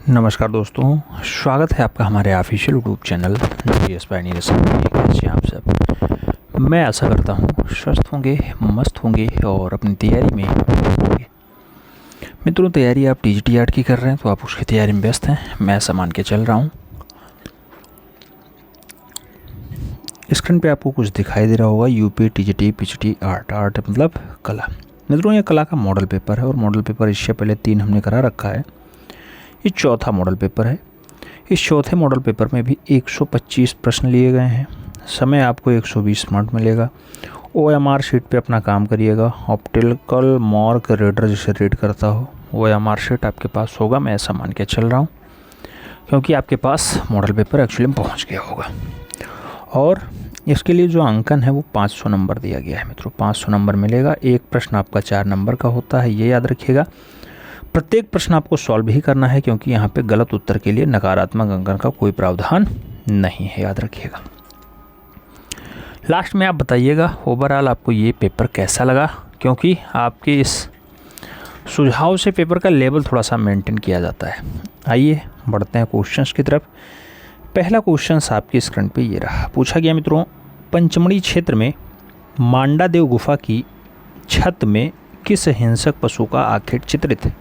नमस्कार दोस्तों, स्वागत है आपका हमारे official YouTube channel GS Pioneer में। कैसे हैं आप सब? मैं आशा करता हूँ स्वस्थ होंगे, मस्त होंगे और अपनी तैयारी में होंगे। मित्रों, तैयारी आप टीजीटी आर्ट की कर रहे हैं तो आप उसकी तैयारी में व्यस्त हैं। मैं ऐसा मान के चल रहा हूँ। स्क्रीन पे आपको कुछ दिखाई दे रहा होगा, UP TGT PGT art. Art मतलब कला। मित्रों, ये कला का मॉडल पेपर है और मॉडल पेपर इससे पहले 3 हमने करा रखा है। ये चौथा मॉडल पेपर है। इस चौथे मॉडल पेपर में भी 125 प्रश्न लिए गए हैं। समय आपको 120 मिनट मिलेगा। OMR शीट पे अपना काम करिएगा। ऑप्टिकल मार्क रीडर जिसे रीड करता हो OMR शीट आपके पास होगा। मैं ऐसा मान के चल रहा हूँ क्योंकि आपके पास मॉडल पेपर एक्चुअली में पहुँच गया होगा। और इसके लिए जो अंकन है वो 500 नंबर दिया गया है। मित्रों, 500 नंबर मिलेगा। एक प्रश्न आपका 4 नंबर का होता है, ये याद रखिएगा। प्रत्येक प्रश्न आपको सॉल्व ही करना है क्योंकि यहाँ पे गलत उत्तर के लिए नकारात्मक अंकन का कोई प्रावधान नहीं है, याद रखिएगा। लास्ट में आप बताइएगा ओवरऑल आपको ये पेपर कैसा लगा, क्योंकि आपके इस सुझाव से पेपर का लेवल थोड़ा सा मेंटेन किया जाता है। आइए बढ़ते हैं क्वेश्चंस की तरफ। पहला क्वेश्चन आपकी स्क्रीन पे ये रहा। पूछा गया मित्रों, पंचमढ़ी क्षेत्र में मांडादेव गुफा की छत में किस हिंसक पशु का आखेट चित्रित है?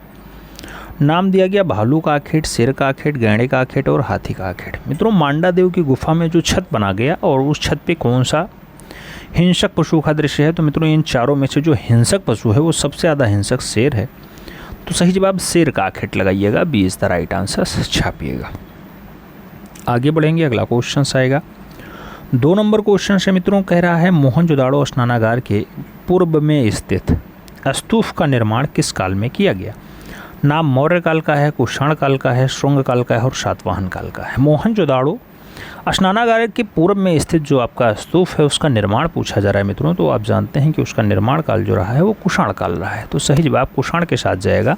नाम दिया गया भालू का आखेट, शेर का आखेट, गैंडे का आखेट और हाथी का आखेट। मित्रों, मांडादेव की गुफा में जो छत बना गया और उस छत पे कौन सा हिंसक पशु का दृश्य है? तो मित्रों, इन चारों में से जो हिंसक पशु है वो सबसे ज़्यादा हिंसक शेर है। तो सही जवाब शेर का आखेट लगाइएगा। B is the right answer, छापिएगा। आगे बढ़ेंगे, अगला क्वेश्चन आएगा। 2 नंबर क्वेश्चन से मित्रों कह रहा है, मोहनजोदाड़ो स्नानागार के पूर्व में स्थित स्तूप का निर्माण किस काल में किया गया? नाम मौर्य काल का है, कुषाण काल का है, शुंग काल का है और सातवाहन काल का है। मोहनजोदाड़ो स्नानागार के पूर्व में स्थित जो आपका स्तूप है उसका निर्माण पूछा जा रहा है मित्रों। तो आप जानते हैं कि उसका निर्माण काल जो रहा है वो कुषाण काल रहा है। तो सही जवाब कुषाण के साथ जाएगा,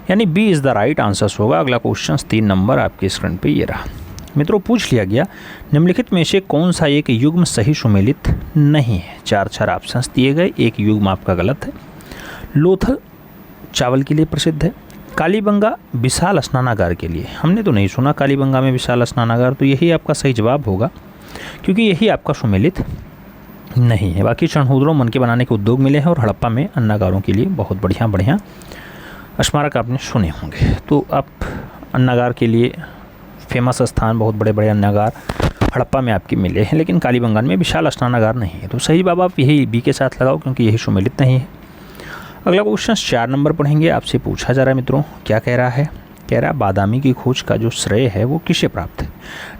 यानी B is the right answer होगा। अगला क्वेश्चन 3 नंबर आपकी स्क्रीन पर ये रहा। मित्रों, पूछ लिया गया, निम्नलिखित में से कौन सा एक युग्म सही सुमेलित नहीं है? 4 ऑप्शन दिए गए, एक युग्म आपका गलत है। लोथल चावल के लिए प्रसिद्ध है। कालीबंगा विशाल स्नानागार के लिए। हमने तो नहीं सुना कालीबंगा में विशाल स्नानागार, तो यही आपका सही जवाब होगा क्योंकि यही आपका सुमेलित नहीं है। बाकी चढ़ूदरों मन के बनाने के उद्योग मिले हैं और हड़प्पा में अन्नागारों के लिए बहुत बढ़िया स्मारक आपने सुने होंगे। तो आप अन्नागार के लिए फेमस स्थान, बहुत बड़े बड़े अन्नागार हड़प्पा में आपके मिले हैं, लेकिन कालीबंगा में विशाल स्नानागार नहीं है। तो सही जवाब आप यही बी के साथ लगाओ क्योंकि यही सुमेलित नहीं है। अगला क्वेश्चन 4 नंबर पढ़ेंगे। आपसे पूछा जा रहा है मित्रों, क्या कह रहा है? कह रहा है बादामी की खोज का जो श्रेय है वो किसे प्राप्त है?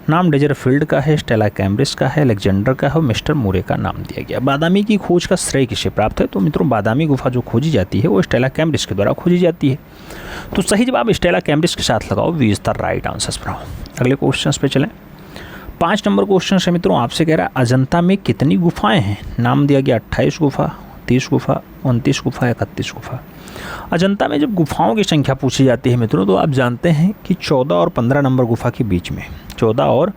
नाम डेजरफील्ड का है, स्टेला कैम्ब्रिज का है, अलेक्जेंडर का है और मिस्टर मूरे का नाम दिया गया। बादामी की खोज का श्रेय किसे प्राप्त है? तो मित्रों, बादामी गुफा जो खोजी जाती है वो स्टेला कैम्ब्रिज के द्वारा खोजी जाती है। तो सही जवाब स्टेला कैम्ब्रिज के साथ लगाओ। B is the right answer बनाओ। अगले क्वेश्चन पे चलें। 5 नंबर क्वेश्चन है मित्रों, आपसे कह रहा है अजंता में कितनी गुफाएं हैं? नाम दिया गया 28 गुफा, 30 गुफा, 29 गुफा, 31 गुफा। अजंता में जब गुफाओं की संख्या पूछी जाती है मित्रों, तो आप जानते हैं कि 14 और 15 नंबर गुफा के बीच में, 14 और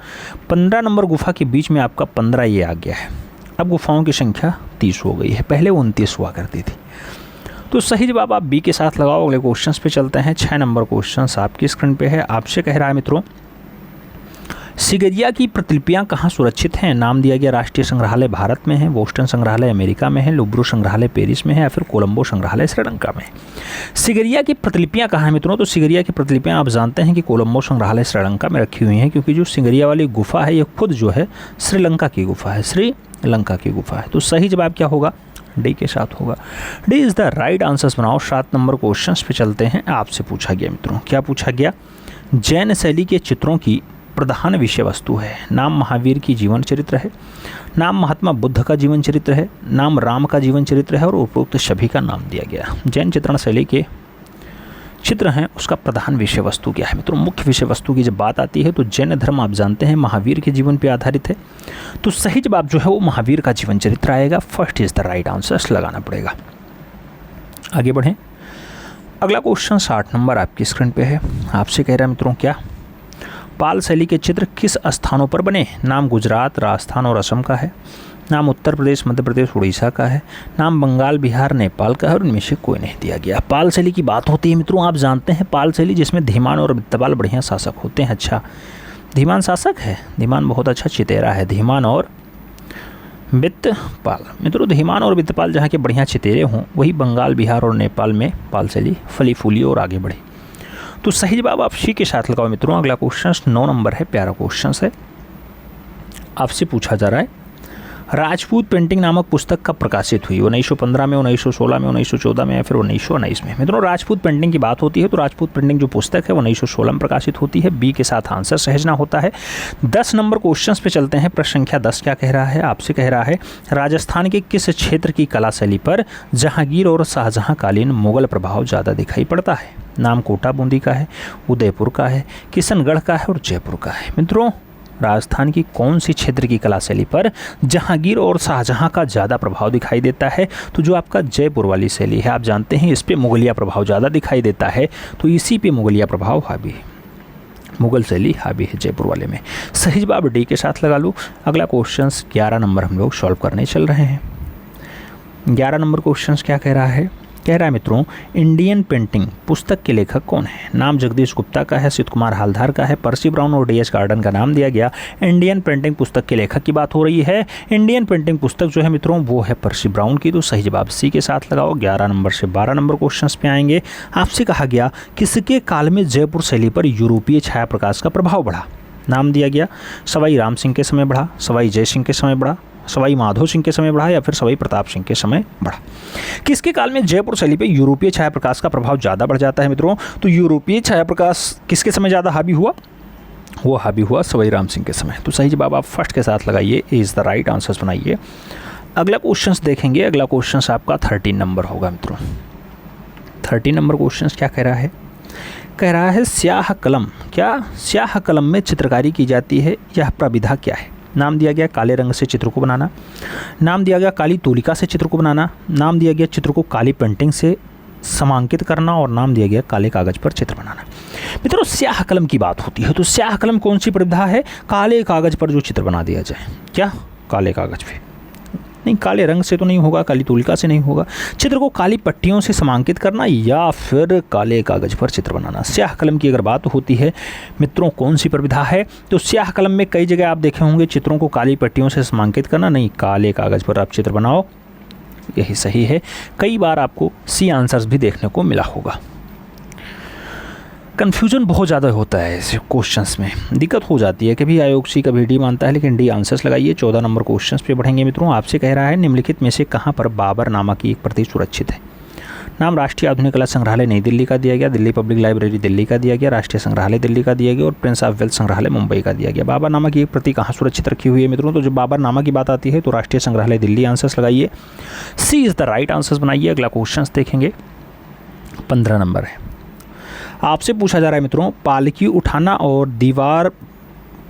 15 नंबर गुफा के बीच में आपका 15 ये आ गया है। अब गुफाओं की संख्या 30 हो गई है, पहले 29 हुआ करती थी। तो सही जवाब आप बी के साथ लगाओ। अगले क्वेश्चन पे चलते हैं। 6 नंबर क्वेश्चन आपकी स्क्रीन पे है। आपसे कह रहा है मित्रों, सिगरिया की प्रतिलिपियां कहाँ सुरक्षित हैं? नाम दिया गया राष्ट्रीय संग्रहालय भारत में है, बोस्टन संग्रहालय अमेरिका में है, लुब्रो संग्रहालय पेरिस में है या फिर कोलंबो संग्रहालय श्रीलंका में। सिगरिया की प्रतिलिपियां कहाँ हैं मित्रों? तो सिगरिया की प्रतिलिपियां आप जानते हैं कि कोलंबो संग्रहालय श्रीलंका में रखी हुई हैं, क्योंकि जो सिगरिया वाली गुफा है ये खुद जो है श्रीलंका की गुफा है, श्रीलंका की गुफा है। तो सही जवाब क्या होगा? डी के साथ होगा। D is the right answer बनाओ। 7 नंबर क्वेश्चन पे चलते हैं। आपसे पूछा गया मित्रों, क्या पूछा गया? जैन शैली के चित्रों की प्रधान विषय वस्तु है। नाम महावीर की जीवन चरित्र है, नाम महात्मा बुद्ध का जीवन चरित्र है, नाम राम का जीवन चरित्र है और उपरोक्त सभी का नाम दिया गया। जैन चित्रण शैली के चित्र हैं, उसका प्रधान विषय वस्तु क्या है मित्रों? मुख्य विषय वस्तु की जब बात आती है तो जैन धर्म आप जानते हैं महावीर के जीवन पर आधारित है। तो सही जवाब जो है वो महावीर का जीवन चरित्र आएगा। First is the right answer लगाना पड़ेगा। आगे बढ़ें। अगला क्वेश्चन 60 नंबर आपकी स्क्रीन पे है। आपसे कह रहा है मित्रों, क्या पाल शैली के चित्र किस स्थानों पर बने? नाम गुजरात, राजस्थान और असम का है। नाम उत्तर प्रदेश, मध्य प्रदेश, उड़ीसा का है। नाम बंगाल, बिहार, नेपाल का है और इनमें से कोई नहीं दिया गया। पाल शैली की बात होती है मित्रों, आप जानते हैं पाल शैली जिसमें धीमान और वित्तपाल बढ़िया शासक होते हैं। अच्छा, धीमान शासक है, धीमान बहुत अच्छा चितेरा है। धीमान और वित्तपाल मित्रों, धीमान और वित्तपाल जहाँ के बढ़िया चितेरे हों वही बंगाल, बिहार और नेपाल में पाल शैली फली फूली और आगे बढ़े। तो सही जवाब आप सी के साथ लगाओ मित्रों। अगला क्वेश्चन 9 नंबर है, प्यारा क्वेश्चन है। आपसे पूछा जा रहा है राजपूत पेंटिंग नामक पुस्तक कब प्रकाशित हुई? 1915 में, 1916 में, 1914 में या फिर 1919 में? मित्रों, राजपूत पेंटिंग की बात होती है तो राजपूत पेंटिंग जो पुस्तक है वो 1916 में प्रकाशित होती है। बी के साथ आंसर सहेजना होता है। 10 नंबर क्वेश्चन पे चलते हैं। प्रश्न संख्या 10 क्या कह रहा है? आपसे कह रहा है राजस्थान के किस क्षेत्र की कला शैली पर जहांगीर और शाहजहां कालीन मुगल प्रभाव ज़्यादा दिखाई पड़ता है? नाम कोटा बूंदी का है, उदयपुर का है, किशनगढ़ का है और जयपुर का है। मित्रों, राजस्थान की कौन सी क्षेत्र की कला शैली पर जहांगीर और शाहजहां का ज़्यादा प्रभाव दिखाई देता है? तो जो आपका जयपुर वाली शैली है, आप जानते हैं इस पे मुगलिया प्रभाव ज़्यादा दिखाई देता है, तो इसी पे मुगलिया प्रभाव हावी है, मुगल शैली हावी है जयपुर वाले में। सही जवाब डी के साथ लगा लो। अगला क्वेश्चन 11 नंबर हम लोग सॉल्व करने चल रहे हैं। 11 नंबर क्वेश्चन क्या कह रहा है? कह रहा है मित्रों इंडियन पेंटिंग पुस्तक के लेखक कौन है? नाम जगदीश गुप्ता का है, सिद्ध कुमार हालधार का है, पर्सी ब्राउन और डी.एच. गार्डन का नाम दिया गया। इंडियन पेंटिंग पुस्तक के लेखक की बात हो रही है। इंडियन पेंटिंग पुस्तक जो है मित्रों वो है पर्सी ब्राउन की। तो सही जवाब सी के साथ लगाओ। 11 नंबर से 12 नंबर क्वेश्चन पे आएंगे। आपसे कहा गया किसके काल में जयपुर शैली पर यूरोपीय छाया प्रकाश का प्रभाव बढ़ा? नाम दिया गया सवाई राम सिंह के समय बढ़ा, सवाई जय सिंह के समय बढ़ा, सवाई माधो सिंह के समय बढ़ा या फिर सवाई प्रताप सिंह के समय बढ़ा। किसके काल में जयपुर शैली पे यूरोपीय छाया प्रकाश का प्रभाव ज़्यादा बढ़ जाता है मित्रों? तो यूरोपीय छाया प्रकाश किसके समय ज़्यादा हावी हुआ? वो हावी हुआ सवाई राम सिंह के समय। तो सही जवाब आप फर्स्ट के साथ लगाइए, इज़ द राइट आंसर बनाइए। अगला क्वेश्चन देखेंगे। अगला क्वेश्चन आपका 13 नंबर होगा मित्रों। 13 नंबर क्वेश्चन क्या कह रहा है? कह रहा है स्याह कलम, क्या स्याह कलम में चित्रकारी की जाती है, यह प्रविधा क्या है? नाम दिया गया काले रंग से चित्र को बनाना, नाम दिया गया काली तूलिका से चित्र को बनाना, नाम दिया गया चित्र को काली पेंटिंग से समांकित करना और नाम दिया गया काले कागज पर चित्र बनाना। मित्रों, स्याह कलम की बात होती है तो स्याह कलम कौन सी प्रविधा है? काले कागज पर जो चित्र बना दिया जाए। क्या काले कागज पे? नहीं, काले रंग से तो नहीं होगा, काली तूलिका से नहीं होगा। चित्र को काली पट्टियों से समांकित करना या फिर काले कागज पर चित्र बनाना। स्याह कलम की अगर बात होती है मित्रों कौन सी प्रविधा है? तो स्याह कलम में कई जगह आप देखे होंगे चित्रों को काली पट्टियों से समांकित करना, नहीं काले कागज पर आप चित्र बनाओ, यही सही है। कई बार आपको सी आंसर्स भी देखने को मिला होगा। कन्फ्यूजन बहुत ज़्यादा होता है इस क्वेश्चंस में, दिक्कत हो जाती है, कभी आयोग सी कभी डी मानता है, लेकिन डी आंसर्स लगाइए। 14 नंबर क्वेश्चंस पे बढ़ेंगे मित्रों। आपसे कह रहा है निम्नलिखित में से कहाँ पर बाबर नामा की एक प्रति सुरक्षित है? नाम राष्ट्रीय आधुनिक कला संग्रहालय नई दिल्ली का दिया गया, दिल्ली पब्लिक लाइब्रेरी दिल्ली का दिया गया, राष्ट्रीय संग्रहालय दिल्ली का दिया गया और प्रिंस ऑफ वेल्स संग्रहालय मुंबई का दिया गया। बाबर नामा की एक प्रति कहाँ सुरक्षित रखी हुई है मित्रों? तो जब बाबर नामा की बात आती है तो राष्ट्रीय संग्रहालय दिल्ली आंसर्स लगाइए, सी इज़ द राइट आंसर्स बनाइए। अगला क्वेश्चन देखेंगे, 15 नंबर है। आपसे पूछा जा रहा है मित्रों पालकी उठाना और दीवार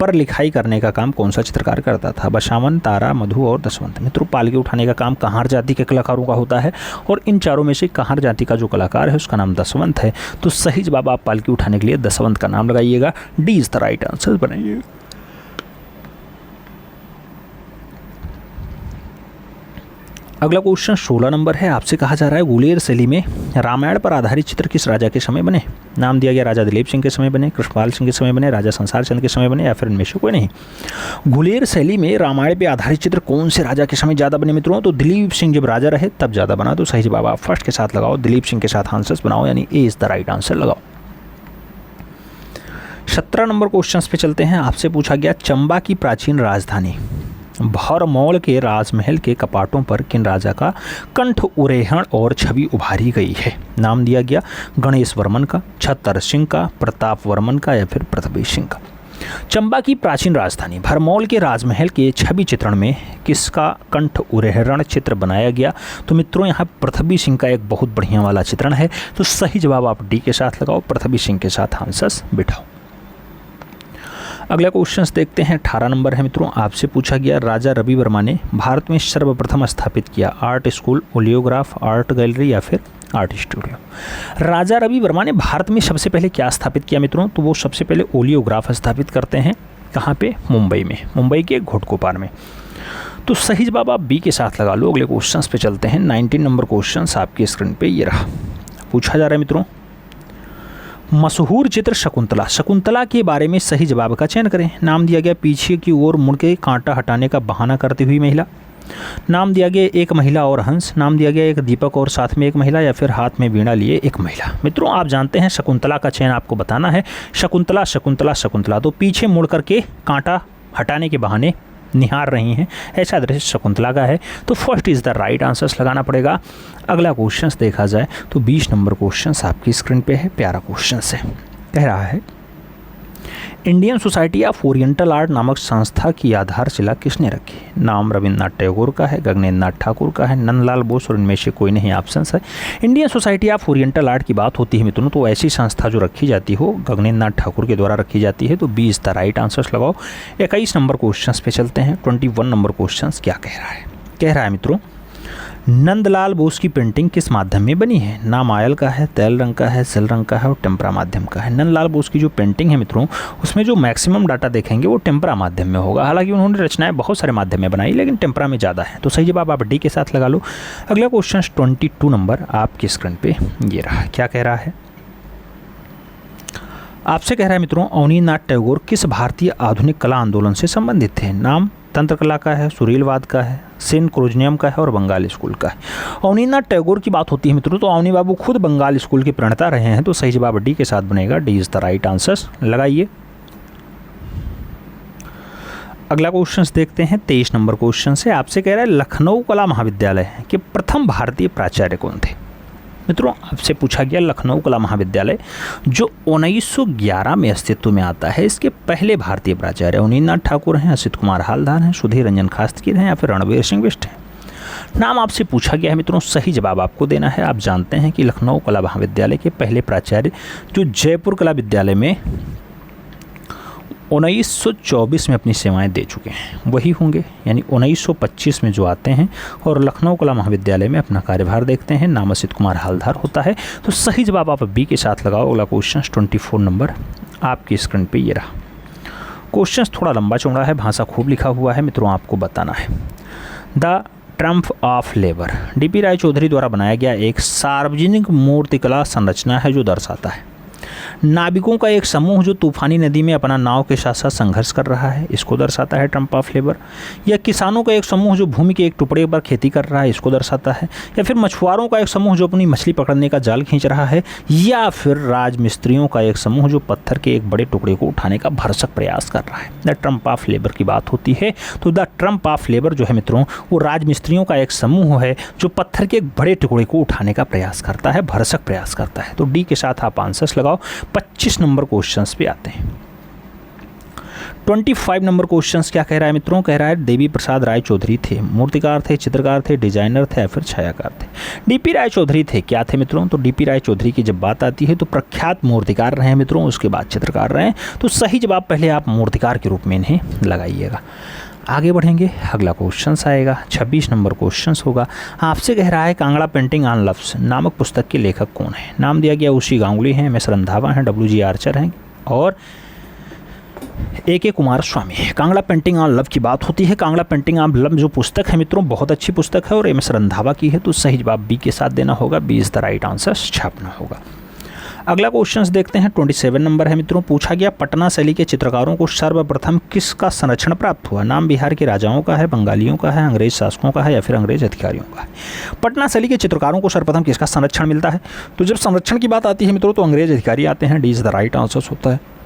पर लिखाई करने का काम कौन सा चित्रकार करता था? बसावन, तारा, मधु और दसवंत। मित्रों, पालकी उठाने का काम कहार जाति के कलाकारों का होता है और इन चारों में से कहार जाति का जो कलाकार है उसका नाम दसवंत है। तो सही जवाब आप पालकी उठाने के लिए दसवंत का नाम लगाइएगा, D is the right answer बनाइए। अगला क्वेश्चन 16 नंबर है। आपसे कहा जा रहा है गुलेर शैली में रामायण पर आधारित चित्र किस राजा के समय बने? नाम दिया गया राजा दिलीप सिंह के समय बने, कृष्णपाल सिंह के समय बने, राजा संसार चंद के समय बने या फिर इनमें से कोई नहीं। गुलेर शैली में रामायण पर आधारित चित्र कौन से राजा के समय ज़्यादा बने मित्रों? तो दिलीप सिंह जब राजा रहे तब ज़्यादा बना। तो सही जवाब आप फर्स्ट के साथ लगाओ, दिलीप सिंह के साथ आंसर्स बनाओ, यानी ए इज़ द राइट आंसर लगाओ। 17 नंबर क्वेश्चन पे चलते हैं। आपसे पूछा गया चंबा की प्राचीन राजधानी भरमौल के राजमहल के कपाटों पर किन राजा का कंठ उरेहण और छवि उभारी गई है? नाम दिया गया गणेश वर्मन का, छतर सिंह का, प्रताप वर्मन का या फिर पृथ्वी सिंह का। चंबा की प्राचीन राजधानी भरमौल के राजमहल के छवि चित्रण में किसका कंठ उरेहरण चित्र बनाया गया? तो मित्रों यहाँ पृथ्वी सिंह का एक बहुत बढ़िया वाला चित्रण है। तो सही जवाब आप डी के साथ लगाओ, पृथ्वी सिंह के साथ आंसर्स बिठाओ। अगला क्वेश्चन देखते हैं, 18 नंबर है मित्रों। आपसे पूछा गया राजा रवि वर्मा ने भारत में सर्वप्रथम स्थापित किया art school, oleograph, art gallery या फिर आर्ट स्टूडियो। राजा रवि वर्मा ने भारत में सबसे पहले क्या स्थापित किया मित्रों? तो वो सबसे पहले ओलियोग्राफ स्थापित करते हैं। कहाँ पे? मुंबई में, मुंबई के घोटकोपर में। तो सही जवाब आप बी के साथ लगा लो। अगले क्वेश्चन पे चलते हैं। 19 नंबर क्वेश्चन आपकी स्क्रीन पे ये रहा। पूछा जा रहा है मित्रों, मशहूर चित्र शकुंतला, शकुंतला के बारे में सही जवाब का चयन करें। नाम दिया गया पीछे की ओर मुड़ के कांटा हटाने का बहाना करती हुई महिला, नाम दिया गया एक महिला और हंस, नाम दिया गया एक दीपक और साथ में एक महिला, या फिर हाथ में वीणा लिए एक महिला। मित्रों आप जानते हैं शकुंतला का चयन आपको बताना है। शकुंतला शकुंतला शकुंतला, तो पीछे मुड़ करके कांटा हटाने के बहाने निहार रही हैं, ऐसा दृश्य शकुंतला का है। तो first is the right answers लगाना पड़ेगा। अगला क्वेश्चन देखा जाए तो 20 नंबर क्वेश्चन आपकी स्क्रीन पे है। प्यारा क्वेश्चन है, कह रहा है Indian society of oriental art नामक संस्था की आधारशिला किसने रखी। नाम रविन्द्रनाथ टैगोर का है, गगनेन्द्र नाथ ठाकुर का है, नंदलाल बोस, और इनमें से कोई नहीं ऑप्शंस है। Indian society of oriental art की बात होती है मित्रों तो ऐसी संस्था जो रखी जाती हो गगनेन्द्र नाथ ठाकुर के द्वारा रखी जाती है। तो 20 द राइट आंसर्स लगाओ। 21 नंबर क्वेश्चन पे चलते हैं। 21 नंबर क्वेश्चन क्या कह रहा है। कह रहा है मित्रों, नंदलाल बोस की पेंटिंग किस माध्यम में बनी है। नाम आयल का है, तैल रंग का है, सेल रंग का है और टेम्परा माध्यम का है। नंदलाल बोस की जो पेंटिंग है मित्रों उसमें जो मैक्सिमम डाटा देखेंगे वो टेम्परा माध्यम में होगा। हालांकि उन्होंने रचनाएं बहुत सारे माध्यम में बनाई लेकिन टेम्परा में ज़्यादा है। तो सही जवाब आप डी के साथ लगा लो। अगला क्वेश्चन 22 नंबर आपकी स्क्रीन पे ये रहा। क्या कह रहा है, आपसे कह रहा है मित्रों अवनीन्द्रनाथ टैगोर किस भारतीय आधुनिक कला आंदोलन से संबंधित थे। नाम तंत्र कला का है, सुरीलवाद का है, सेन क्रोजनियम का है और बंगाल स्कूल का है। अवनीन्द्रनाथ टैगोर की बात होती है मित्रों तो अवनी बाबू खुद बंगाल स्कूल के प्रणेता रहे हैं। तो सही जवाब डी के साथ बनेगा। D is the right answer लगाइए। अगला क्वेश्चन देखते हैं। 23 नंबर क्वेश्चन से आपसे कह रहा है लखनऊ कला महाविद्यालय के प्रथम भारतीय प्राचार्य कौन थे। मित्रों आपसे पूछा गया लखनऊ कला महाविद्यालय जो 1911 में अस्तित्व में आता है, इसके पहले भारतीय प्राचार्य अवनीन्द्रनाथ ठाकुर हैं, असित कुमार हालदार हैं, सुधीर रंजन खास्तगीर हैं या फिर रणवीर सिंह बिष्ट हैं। नाम आपसे पूछा गया है मित्रों, सही जवाब आपको देना है। आप जानते हैं कि लखनऊ कला महाविद्यालय के पहले प्राचार्य जो जयपुर कला विद्यालय में 1924 में अपनी सेवाएं दे चुके हैं वही होंगे, यानी 1925 में जो आते हैं और लखनऊ कला महाविद्यालय में अपना कार्यभार देखते हैं। नाम असित कुमार हालदार होता है। तो सही जवाब आप बी के साथ लगाओ। अगला क्वेश्चन 24 नंबर आपकी स्क्रीन पे ये रहा। क्वेश्चन थोड़ा लंबा चौड़ा है, भाषा खूब लिखा हुआ है मित्रों, आपको बताना है। The triumph of labour DP Roy Chowdhury द्वारा बनाया गया एक सार्वजनिक मूर्तिकला संरचना है जो दर्शाता है नाविकों का एक समूह जो तूफानी नदी में अपना नाव के साथ साथ संघर्ष कर रहा है, इसको दर्शाता है ट्रम्प ऑफ लेबर। या किसानों का एक समूह जो भूमि के एक टुकड़े पर खेती कर रहा है, इसको दर्शाता है। या फिर मछुआरों का एक समूह जो अपनी मछली पकड़ने का जाल खींच रहा है। या फिर राजमिस्त्रियों का एक समूह जो पत्थर के एक बड़े टुकड़े को उठाने का भरसक प्रयास कर रहा है। द ट्रम्प ऑफ लेबर की बात होती है तो द ट्रम्प ऑफ लेबर जो है मित्रों वो राजमिस्त्रियों का एक समूह है जो पत्थर के एक बड़े टुकड़े को उठाने का प्रयास करता है, भरसक प्रयास करता है। तो डी के साथ आप आंसर्स लगाओ। 25 नंबर क्वेश्चंस पे आते हैं। 25 नंबर क्वेश्चंस क्या कह रहा है मित्रों, कह रहा है देवी प्रसाद राय चौधरी थे, मूर्तिकार थे, चित्रकार थे, डिजाइनर थे या फिर छायाकार थे। डीपी राय चौधरी थे, क्या थे मित्रों, तो डीपी राय चौधरी की जब बात आती है तो प्रख्यात मूर्तिकार रहे हैं मित्रों, उसके बाद चित्रकार रहे हैं। तो सही जवाब पहले आप मूर्तिकार के रूप में इन्हें लगाइएगा। आगे बढ़ेंगे, अगला क्वेश्चन आएगा 26 नंबर क्वेश्चन होगा। आपसे कह रहा है कांगड़ा पेंटिंग ऑन लफ्ज़ नामक पुस्तक के लेखक कौन है। नाम दिया गया उसी गांगुली हैं, एम.एस. रंधावा हैं, W.G. आर्चर हैं और A.K. कुमार स्वामी है। कांगड़ा पेंटिंग ऑन लव की बात होती है। कांगड़ा पेंटिंग ऑन लव जो पुस्तक है मित्रों बहुत अच्छी पुस्तक है और एम.एस. रंधावा की है। तो सही जवाब बी के साथ देना होगा। B is the right answer छापना होगा। अगला क्वेश्चन देखते हैं 27 नंबर है मित्रों। पूछा गया पटना शैली के चित्रकारों को सर्वप्रथम किसका संरक्षण प्राप्त हुआ। नाम बिहार के राजाओं का है, बंगालियों का है, अंग्रेज शासकों का है या फिर अंग्रेज अधिकारियों का है। पटना शैली के चित्रकारों को सर्वप्रथम किसका संरक्षण मिलता है, तो जब संरक्षण की बात आती है मित्रों तो अंग्रेज अधिकारी आते हैं। D is the right answer होता है।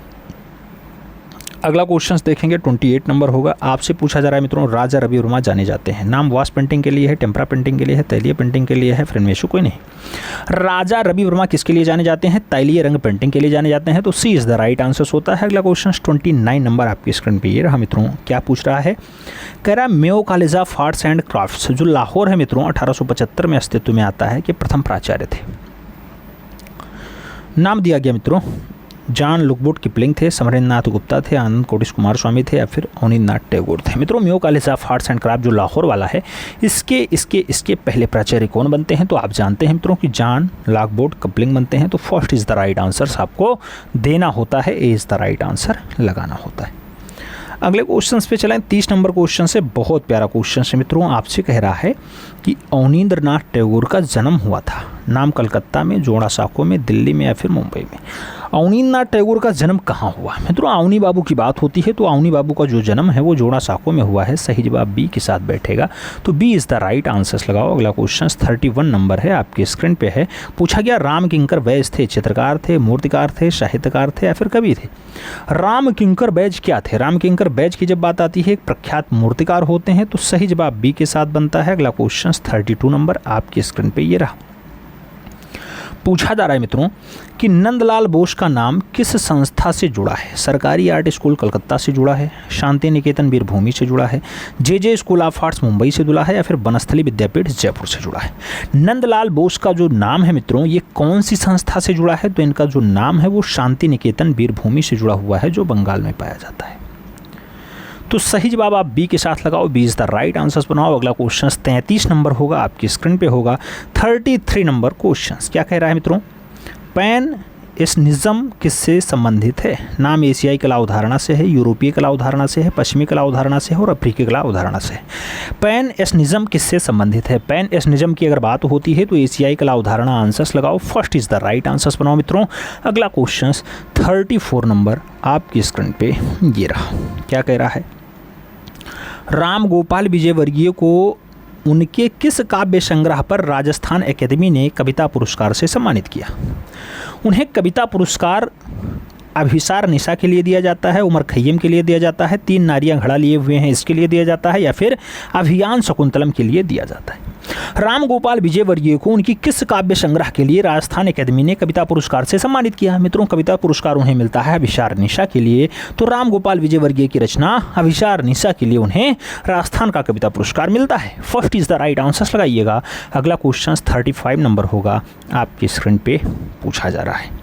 अगला क्वेश्चन देखेंगे 28 नंबर होगा। आपसे पूछा जा रहा है मित्रों राजा रवि वर्मा जाने जाते हैं। नाम वाश पेंटिंग के लिए है, टेम्परा पेंटिंग के लिए है, तैलीय पेंटिंग के लिए है, फिर इनमें से कोई नहीं। राजा रवि वर्मा किसके लिए जाने जाते हैं, तैलीय रंग पेंटिंग के लिए जाने जाते हैं। तो सी इज द राइट आंसर होता है। अगला क्वेश्चन 29 नंबर आपकी स्क्रीन पर ये रहा मित्रों। क्या पूछ रहा है, कह रहा है Mayo college of arts and crafts जो लाहौर है मित्रों 1875 में अस्तित्व में आता है कि प्रथम प्राचार्य थे। नाम दिया गया मित्रों जॉन लुकवुड किपलिंग थे, समरेंद्रनाथ गुप्ता थे, आनंद कोटिश कुमार स्वामी थे या फिर अवनीन्द्रनाथ टैगोर थे। मित्रों Mayo college of arts and craft जो लाहौर वाला है इसके पहले प्राचार्य कौन बनते हैं, तो आप जानते हैं मित्रों कि जॉन लुकवुड किपलिंग बनते हैं। तो first is the right answer आपको देना होता है। ए इज द राइट आंसर लगाना होता है। अगले क्वेश्चन पे चलें। 30 नंबर क्वेश्चन से बहुत प्यारा क्वेश्चन है मित्रों। आपसे कह रहा है कि अवनींद्रनाथ टैगोर का जन्म हुआ था, नाम कलकत्ता में, जोड़ासांको में, दिल्ली में या फिर मुंबई में। अवनींद्रनाथ टैगोर का जन्म कहाँ हुआ मित्रों? अवनी बाबू की बात होती है तो अवनी बाबू का जो जन्म है वो जोड़ासांको में हुआ है। सही जवाब बी के साथ बैठेगा, तो B is the right answer लगाओ। अगला क्वेश्चन 31 नंबर है, आपकी स्क्रीन पे है। पूछा गया राम किंकर बैज थे, चित्रकार थे, मूर्तिकार थे, साहित्यकार थे या फिर कवि थे? राम किंकर बैज क्या थे? राम किंकर बैज की जब बात आती है एक प्रख्यात मूर्तिकार होते हैं, तो सही जवाब बी के साथ बनता है। अगला क्वेश्चन 32 नंबर आपकी स्क्रीन पे ये रहा। पूछा जा रहा है मित्रों कि नंदलाल बोस का नाम किस संस्था से जुड़ा है? सरकारी आर्ट स्कूल कलकत्ता से जुड़ा है, शांति निकेतन वीरभूमि से जुड़ा है, जे स्कूल ऑफ आर्ट्स मुंबई से जुड़ा है या फिर बनस्थली विद्यापीठ जयपुर से जुड़ा है? नंदलाल बोस का जो नाम है मित्रों ये कौन सी संस्था से जुड़ा है? तो इनका जो नाम है वो शांति निकेतन वीरभूमि से जुड़ा हुआ है, जो बंगाल में पाया जाता है। तो सही जवाब आप बी के साथ लगाओ, B is the right answers बनाओ। अगला क्वेश्चन 33 नंबर होगा, आपकी स्क्रीन पे होगा। 33 नंबर क्वेश्चन क्या कह रहा है मित्रों? पैन एशनिज्म किससे संबंधित है? नाम एशियाई कला अवधारणा से है, यूरोपीय कला अवधारणा से है, पश्चिमी कला अवधारणा से है और अफ्रीकी कला अवधारणा से है। पैन एशनिज्म किससे संबंधित है? पैन एशनिज्म की अगर बात होती है तो एशियाई कला अवधारणा आंसर्स लगाओ, first is the right answers बनाओ मित्रों। अगला क्वेश्चन 34 नंबर आपकी स्क्रीन पे ये रहा। क्या कह रहा है? राम गोपाल विजयवर्गीय को उनके किस काव्य संग्रह पर राजस्थान अकेदमी ने कविता पुरस्कार से सम्मानित किया? उन्हें कविता पुरस्कार अभिसार निशा के लिए दिया जाता है, उमर खय्यम के लिए दिया जाता है, तीन नारियां घड़ा लिए हुए हैं इसके लिए दिया जाता है या फिर अभियान शकुंतलम के लिए दिया जाता है? राम गोपाल विजयवर्गीय को उनकी किस काव्य संग्रह के लिए राजस्थान अकेदमी ने कविता पुरस्कार से सम्मानित किया? मित्रों कविता पुरस्कार उन्हें मिलता है अभिसार निशा के लिए, तो राम गोपाल विजयवर्गीय की रचना अभिसार निशा के लिए उन्हें राजस्थान का कविता पुरस्कार मिलता है। First is the right answer लगाइएगा। अगला क्वेश्चन 35 नंबर होगा, आपकी स्क्रीन पे पूछा जा रहा है।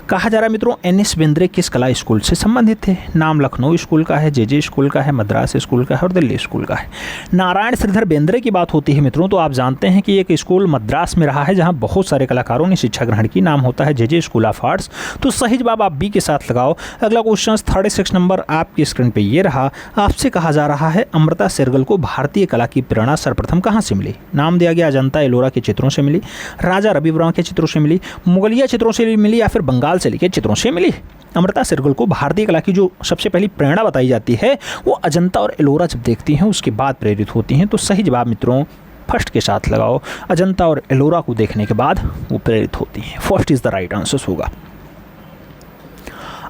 कहा जा रहा है मित्रों एन.एस. बेंद्रे किस कला स्कूल से संबंधित थे? नाम लखनऊ स्कूल का है, जे स्कूल का है, मद्रास स्कूल का है और दिल्ली स्कूल का है। नारायण श्रीधर बेंद्रे की बात होती है मित्रों तो आप जानते हैं कि एक स्कूल मद्रास में रहा है जहां बहुत सारे कलाकारों ने शिक्षा ग्रहण की, नाम होता है जे स्कूल ऑफ आर्ट्स। तो सही जवाब आप बी के साथ लगाओ। अगला क्वेश्चन 36 नंबर आपकी स्क्रीन पर ये रहा। आपसे कहा जा रहा है अमृता शेरगिल को भारतीय कला की प्रेरणा सर्वप्रथम कहाँ से मिली? नाम दिया गया अजंता एलोरा के चित्रों से मिली, राजा रवि वर्मा के चित्रों से मिली, मुगलिया चित्रों से मिली या फिर बंगाल से लिखे चित्रों से मिली? अमृता शेरगिल को भारतीय कला की जो सबसे पहली प्रेरणा बताई जाती है वो अजंता और एलोरा जब देखती हैं उसके बाद प्रेरित होती हैं। तो सही जवाब मित्रों फर्स्ट के साथ लगाओ, अजंता और एलोरा को देखने के बाद वो प्रेरित होती हैं। First is the right answer होगा।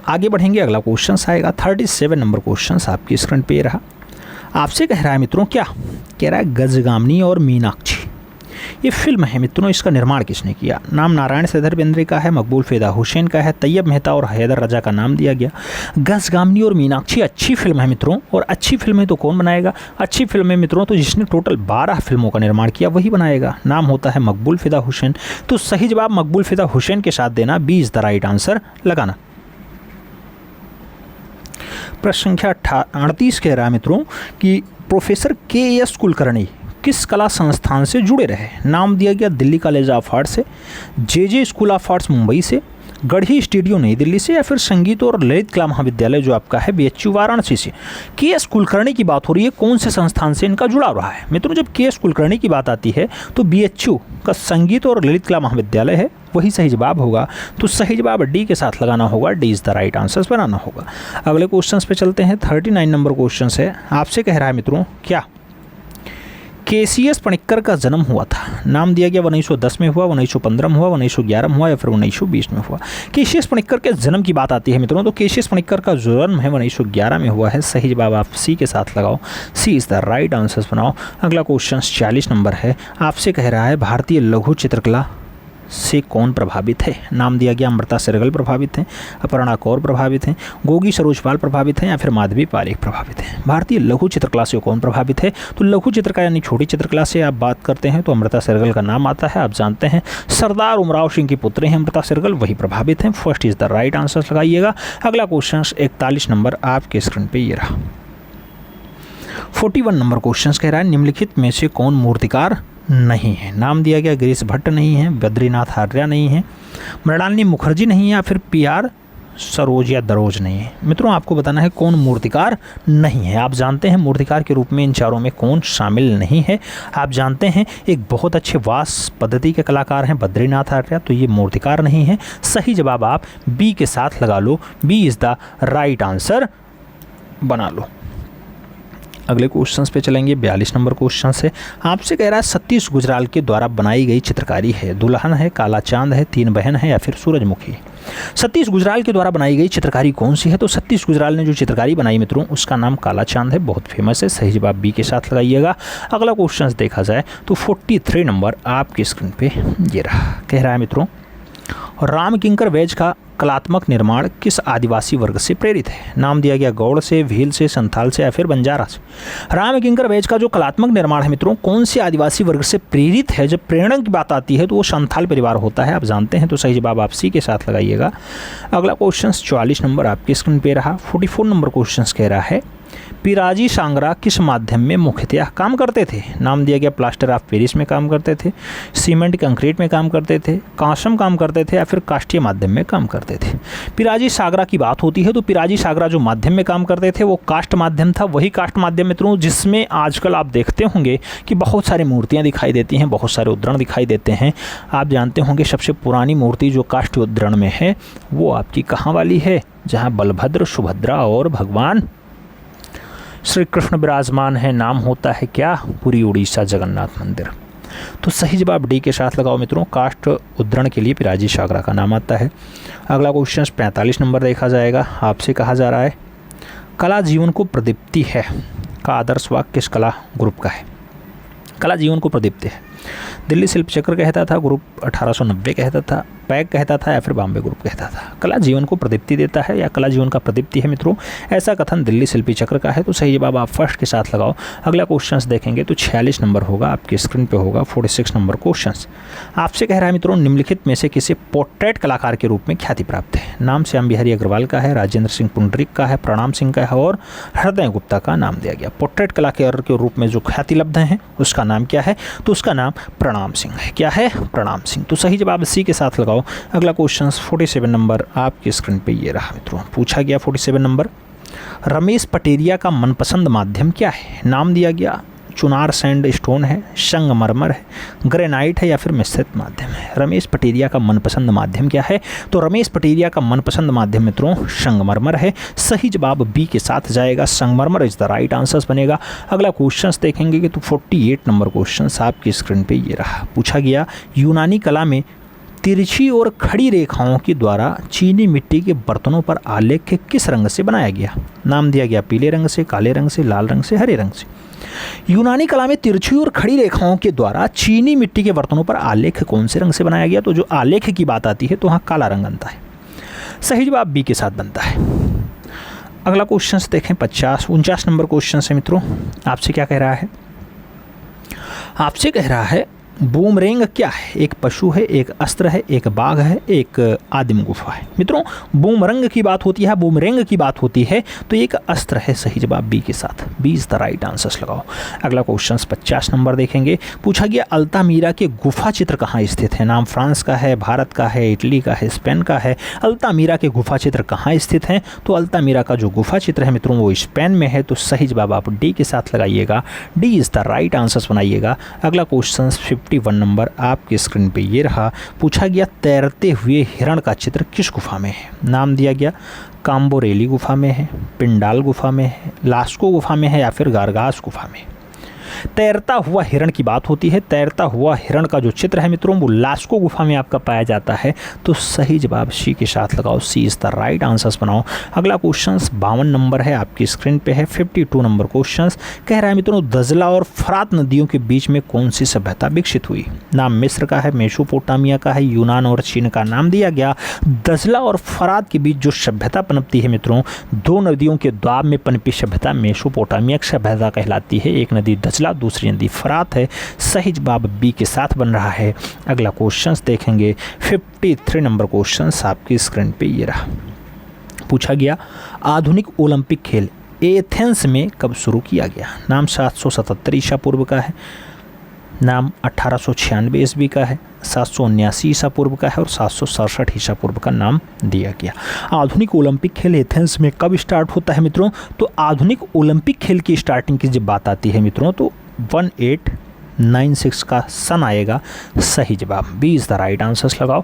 आगे बढ़ेंगे, अगला क्वेश्चन आएगा 37 नंबर क्वेश्चन आपकी स्क्रीन पे रहा। आपसे कह रहा है मित्रों क्या कह रहा है? गजगामिनी और मीनाक्षी ये फिल्म है मित्रों, इसका निर्माण किसने किया? नाम नारायण श्रीधर बेंद्रे का है, मकबूल फिदा हुसैन का है, तैयब मेहता और हैदर रजा का नाम दिया गया। गजगामिनी और मीनाक्षी अच्छी फिल्म है मित्रों, और अच्छी फिल्में तो कौन बनाएगा? अच्छी फिल्में मित्रों तो जिसने टोटल 12 फिल्मों का निर्माण किया वही बनाएगा, नाम होता है मकबूल फिदा हुसैन। तो सही जवाब मकबूल फिदा हुसैन के साथ देना, B is the right answer लगाना। प्रश्न संख्या 38 कह रहा है मित्रों कि प्रोफेसर के.एस. कुलकर्णी किस कला संस्थान से जुड़े रहे? नाम दिया गया दिल्ली कॉलेज ऑफ आर्ट्स से, जे स्कूल ऑफ आर्ट्स मुंबई से, गढ़ी स्टूडियो नई दिल्ली से या फिर संगीत और ललित कला महाविद्यालय जो आपका है बीएचयू वाराणसी से। के.एस. कुलकर्णी की बात हो रही है, कौन से संस्थान से इनका जुड़ाव रहा है? मित्रों जब के.एस. कुलकर्णी की बात आती है तो बीएचयू का संगीत और ललित कला महाविद्यालय है, वही सही जवाब होगा। तो सही जवाब डी के साथ लगाना होगा, D is the right answers बनाना होगा। अगले क्वेश्चन पे चलते हैं। 39 नंबर क्वेश्चन है, आपसे कह रहा है मित्रों क्या के.सी.एस. पणिक्कर का जन्म हुआ था? नाम दिया गया 1910 में हुआ, 1915 में हुआ, 1911 में हुआ या फिर 1920 में हुआ? के.सी.एस. पणिक्कर के जन्म की बात आती है मित्रों तो के.सी.एस. पणिक्कर का जन्म है 1911 में हुआ है। सही जवाब आप सी के साथ लगाओ, सी इज द राइट आंसर्स बनाओ। अगला क्वेश्चन 40 नंबर है, आपसे कह रहा है भारतीय लघु चित्रकला से कौन प्रभावित है? नाम दिया गया अमृता शेरगिल प्रभावित हैं, अपर्णा कौर प्रभावित हैं, गोगी सरोजपाल प्रभावित हैं या फिर माधवी पारेख प्रभावित हैं? भारतीय लघु चित्रकला से कौन प्रभावित है? तो लघु चित्रकला यानी छोटी चित्रकला से आप बात करते हैं तो अमृता शेरगिल का नाम आता है। आप जानते हैं सरदार उमराव सिंह की पुत्री हैं अमृता शेरगिल, वही प्रभावित हैं। First is the right answer लगाइएगा। अगला क्वेश्चन 41 नंबर आपके स्क्रीन पर ये रहा। 41 नंबर क्वेश्चन कह रहा है निम्नलिखित में से कौन मूर्तिकार नहीं है? नाम दिया गया गिरीश भट्ट नहीं है, बद्रीनाथ आर्या नहीं है, मृणालिनी मुखर्जी नहीं है या फिर पी.आर. सरोज या दरोज नहीं है। मित्रों आपको बताना है कौन मूर्तिकार नहीं है। आप जानते हैं मूर्तिकार के रूप में इन चारों में कौन शामिल नहीं है। आप जानते हैं एक बहुत अच्छे वास पद्धति के कलाकार हैं बद्रीनाथ आर्या, तो ये मूर्तिकार नहीं है। सही जवाब आप बी के साथ लगा लो, B is the right answer बना लो। अगले क्वेश्चंस पे चलेंगे। 42 नंबर क्वेश्चन से आपसे कह रहा है सतीश गुजराल के द्वारा बनाई गई चित्रकारी है, दुल्हन है, काला चांद है, तीन बहन है या फिर सूरजमुखी। सतीश गुजराल के द्वारा बनाई गई चित्रकारी कौन सी है? तो सतीश गुजराल ने जो चित्रकारी बनाई मित्रों उसका नाम काला चांद है, बहुत फेमस है। सही जवाब बी के साथ लगाइएगा। अगला क्वेश्चन देखा जाए तो 43 नंबर आपकी स्क्रीन पे ये रहा। कह रहा है मित्रों राम किंकर वेज का कलात्मक निर्माण किस आदिवासी वर्ग से प्रेरित है? नाम दिया गया गौड़ से, भील से, संथाल से या फिर बंजारा से। राम किंकर वेज का जो कलात्मक निर्माण है मित्रों कौन से आदिवासी वर्ग से प्रेरित है? जब प्रेरणा की बात आती है तो वो संथाल परिवार होता है, आप जानते हैं। तो सही जवाब आप सी के साथ लगाइएगा। अगला क्वेश्चन 44 नंबर आपकी स्क्रीन पे रहा। 44 नंबर क्वेश्चन कह रहा है पिराजी सांगरा किस माध्यम में मुख्यतः काम करते थे? नाम दिया गया प्लास्टर ऑफ पेरिस में काम करते थे, सीमेंट कंक्रीट में काम करते थे, कांसम काम करते थे या फिर काष्ठीय माध्यम में काम करते थे। पिराजी सांगरा की बात होती है तो पिराजी सांगरा जो माध्यम में काम करते थे वो काष्ठ माध्यम था। वही काष्ठ माध्यम मित्रों जिसमें आजकल आप देखते होंगे कि बहुत सारी मूर्तियाँ दिखाई देती हैं, बहुत सारे उद्धरण दिखाई देते हैं। आप जानते होंगे सबसे पुरानी मूर्ति जो काष्ठ उद्धरण में है वो आपकी कहाँ वाली है? जहाँ बलभद्र, सुभद्रा और भगवान श्री कृष्ण विराजमान है। नाम होता है क्या? पुरी उड़ीसा जगन्नाथ मंदिर। तो सही जवाब डी के साथ लगाओ मित्रों। काष्ठ उद्धरण के लिए पिराजी सांगरा का नाम आता है। अगला क्वेश्चन 45 नंबर देखा जाएगा। आपसे कहा जा रहा है कला जीवन को प्रदीप्ति है का आदर्श वाक्य किस कला ग्रुप का है? कला जीवन को प्रदीप्ति है दिल्ली शिल्प चक्र कहता था, ग्रुप 1890 कहता था, पैक कहता था या फिर बॉम्बे ग्रुप कहता था। कला जीवन को प्रदीप्ति देता है या कला जीवन का प्रदीप्ति है मित्रों, ऐसा कथन दिल्ली शिल्पी चक्र का है। तो सही जवाब आप फर्स्ट के साथ लगाओ। अगला क्वेश्चन देखेंगे तो 46 नंबर होगा, आपकी स्क्रीन पे होगा 46 नंबर क्वेश्चन। आपसे कह रहा है मित्रों निम्नलिखित में से किसे पोर्ट्रेट कलाकार के रूप में ख्याति प्राप्त है? नाम श्याम बिहारी अग्रवाल का है, राजेंद्र सिंह पुंडरीक का है, प्रणाम सिंह का है और हृदय गुप्ता का नाम दिया गया। पोर्ट्रेट कलाकार के रूप में जो ख्याति लब्ध हैं उसका नाम क्या है? तो उसका नाम प्रणाम सिंह है। क्या है? प्रणाम सिंह। तो सही जवाब सी के साथ लगाओ। अगला क्वेश्चन 47 नंबर आपकी स्क्रीन पे ये रहा मित्रों। पूछा गया 47 नंबर रमेश पटेरिया का मनपसंद माध्यम क्या है? नाम दिया गया चुनार सैंड स्टोन है, संगमरमर है, ग्रेनाइट है या फिर मिश्रित माध्यम है। रमेश पटेरिया का मनपसंद माध्यम क्या है? तो रमेश पटेरिया का मनपसंद माध्यम मित्रों संगमरमर है। सही जवाब बी के साथ जाएगा, संगमरमर इज द राइट आंसर बनेगा। अगला क्वेश्चन देखेंगे कि तो 48 नंबर क्वेश्चन आपकी स्क्रीन पे ये रहा। पूछा गया यूनानी कला में तिरछी और खड़ी रेखाओं के द्वारा चीनी मिट्टी के बर्तनों पर आलेख किस रंग से बनाया गया? नाम दिया गया पीले रंग से, काले रंग से, लाल रंग से, हरे रंग से। यूनानी कला में तिरछी और खड़ी रेखाओं के द्वारा चीनी मिट्टी के बर्तनों पर आलेख कौन से रंग से बनाया गया? तो जो आलेख की बात आती है तो वहाँ काला रंग बनता है। सही जवाब बी के साथ बनता है। अगला क्वेश्चन देखें 49 नंबर क्वेश्चन से मित्रों। आपसे क्या कह रहा है? आपसे कह रहा है बूमरेंग क्या है? एक पशु है, एक अस्त्र है, एक बाघ है, एक आदिम गुफा है। मित्रों बूमरंग की बात होती है, बूमरेंग की बात होती है तो एक अस्त्र है। सही जवाब बी के साथ, B is the right answer लगाओ। अगला क्वेश्चन 50 नंबर देखेंगे। पूछा गया अल्तामीरा के गुफा चित्र कहाँ स्थित है? नाम फ्रांस का है, भारत का है, इटली का है, स्पेन का है। अल्तामीरा के गुफा चित्र कहाँ स्थित हैं? तो अल्तामीरा का जो गुफा चित्र है मित्रों वो स्पेन में है। तो सही जवाब आप डी के साथ लगाइएगा, D is the right answer बनाइएगा। अगला क्वेश्चन 51 नंबर आपकी स्क्रीन पे ये रहा। पूछा गया तैरते हुए हिरण का चित्र किस गुफा में है? नाम दिया गया काम्बोरेली गुफा में है, पिंडाल गुफा में है, लास्को गुफा में है या फिर गारगास गुफा में। तैरता हुआ हिरण की बात होती है। तैरता हुआ हिरण का जो चित्र है मित्रों वो लास्को गुफा में आपका पाया जाता है। तो सही जवाब सी के साथ लगाओ, सी इज द राइट आंसर्स बनाओ। अगला क्वेश्चन 52 नंबर है, आपकी स्क्रीन पे है। 52 नंबर क्वेश्चन कह रहा है मित्रों दजला और फरात नदियों के बीच में कौन सी सभ्यता विकसित हुई? नाम मिस्र का है, मेसोपोटामिया का है, यूनान और चीन का। नाम दिया गया दजला और फरात के बीच जो सभ्यता पनपती है मित्रों, दो नदियों के द्वाब में पनपी सभ्यता मेसोपोटामिया सभ्यता कहलाती है। एक नदी दजला, दूसरी नदी फरात है। सही जवाब बी के साथ बन रहा है। अगला क्वेश्चन देखेंगे 53 नंबर क्वेश्चन आपकी स्क्रीन पे ये रहा। पूछा गया आधुनिक ओलंपिक खेल एथेंस में कब शुरू किया गया? नाम 777 ईसा पूर्व का है, नाम 1896 ईस्वी का है, 779 ईसा पूर्व का है और 767 ईसा पूर्व का नाम दिया गया। आधुनिक ओलंपिक खेल एथेंस में कब स्टार्ट होता है मित्रों? तो आधुनिक ओलंपिक खेल की स्टार्टिंग की जब बात आती है मित्रों तो 1896 का सन आएगा। सही जवाब B is the right answers लगाओ।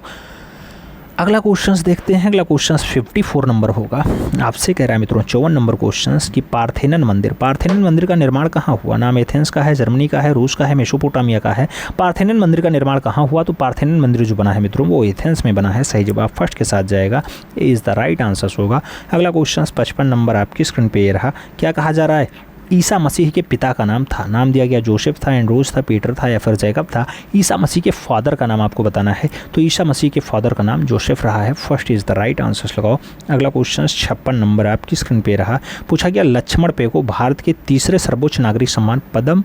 अगला क्वेश्चंस देखते हैं। अगला क्वेश्चंस 54 नंबर होगा। आपसे कह रहा है मित्रों 54 नंबर क्वेश्चंस कि पार्थेनन मंदिर का निर्माण कहाँ हुआ? नाम एथेंस का है, जर्मनी का है, रूस का है, मेसोपोटामिया का है। पार्थेनन मंदिर का निर्माण कहाँ हुआ? तो पार्थेनन मंदिर जो बना है मित्रों वो एथेंस में बना है। सही जवाब फर्स्ट के साथ जाएगा, ए इज़ द राइट आंसर्स होगा। अगला क्वेश्चन 55 नंबर आपकी स्क्रीन पे ये रहा। क्या कहा जा रहा है? ईसा मसीह के पिता का नाम था, नाम दिया गया जोसेफ था, एंड्रोस था, पीटर था या फिर जैकब था। ईसा मसीह के फादर का नाम आपको बताना है, तो ईसा मसीह के फादर का नाम जोसेफ रहा है। First is the right answers लगाओ। अगला क्वेश्चन 56 नंबर आपकी स्क्रीन पे रहा। पूछा गया लक्ष्मण पे को भारत के तीसरे सर्वोच्च नागरिक सम्मान पद्म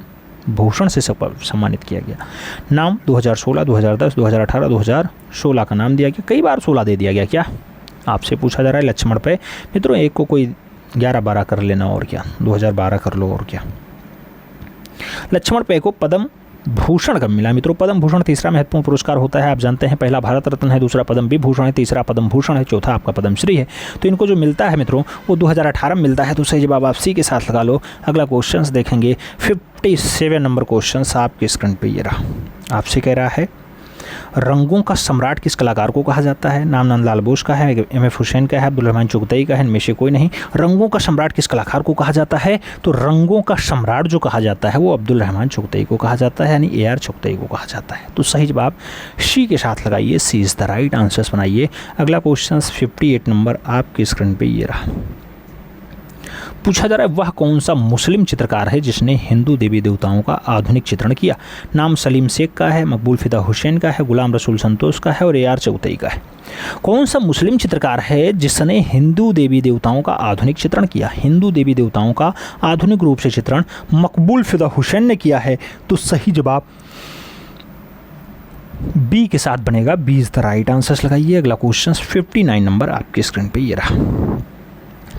भूषण से सम्मानित किया गया। नाम 2016, 2010, 2018, 2016 का नाम दिया गया। कई बार 16 दे दिया गया क्या? आपसे पूछा जा रहा है लक्ष्मण पे। मित्रों एक को कोई 11-12 कर लेना और क्या, 2012 कर लो और क्या। लक्ष्मण पे को पद्म भूषण कब मिला मित्रों? पद्म भूषण तीसरा महत्वपूर्ण पुरस्कार होता है, आप जानते हैं। पहला भारत रत्न है, दूसरा पद्म विभूषण है, तीसरा पद्म भूषण है, चौथा आपका पद्मश्री है। तो इनको जो मिलता है मित्रों वो 2018 में मिलता है, तो सही जवाब आप सी के साथ लगा लो। अगला क्वेश्चन देखेंगे 57 नंबर क्वेश्चन आपके स्क्रीन पे ये रहा। आपसे कह रहा है रंगों का सम्राट किस कलाकार को कहा जाता है? नाम नंदलाल बोस का है, एम.एफ. हुसैन का है, अब्दुल रहमान चुगतई का है, इनमें से कोई नहीं। रंगों का सम्राट किस कलाकार को कहा जाता है? तो रंगों का सम्राट जो कहा जाता है वो अब्दुल रहमान चुगतई को कहा जाता है, यानी ए.आर. चुगतई को कहा जाता है। तो सही जवाब सी के साथ लगाइए, सी इज़ द राइट आंसर्स बनाइए। अगला क्वेश्चन 58 नंबर आपकी स्क्रीन पर ये रहा। पूछा जा रहा है वह कौन सा मुस्लिम चित्रकार है जिसने हिंदू देवी देवताओं का आधुनिक चित्रण किया? नाम सलीम शेख का है, मकबूल फिदा हुसैन का है, गुलाम रसूल संतोष का है और ए.आर. चौगतई का है। कौन सा मुस्लिम चित्रकार है जिसने हिंदू देवी देवताओं का आधुनिक चित्रण किया? हिंदू देवी देवताओं का आधुनिक रूप से चित्रण मकबूल फिदा हुसैन ने किया है। तो सही जवाब बी के साथ बनेगा, B is the right answers लगाइए। अगला क्वेश्चन 59 नंबर आपकी स्क्रीन पे ये रहा।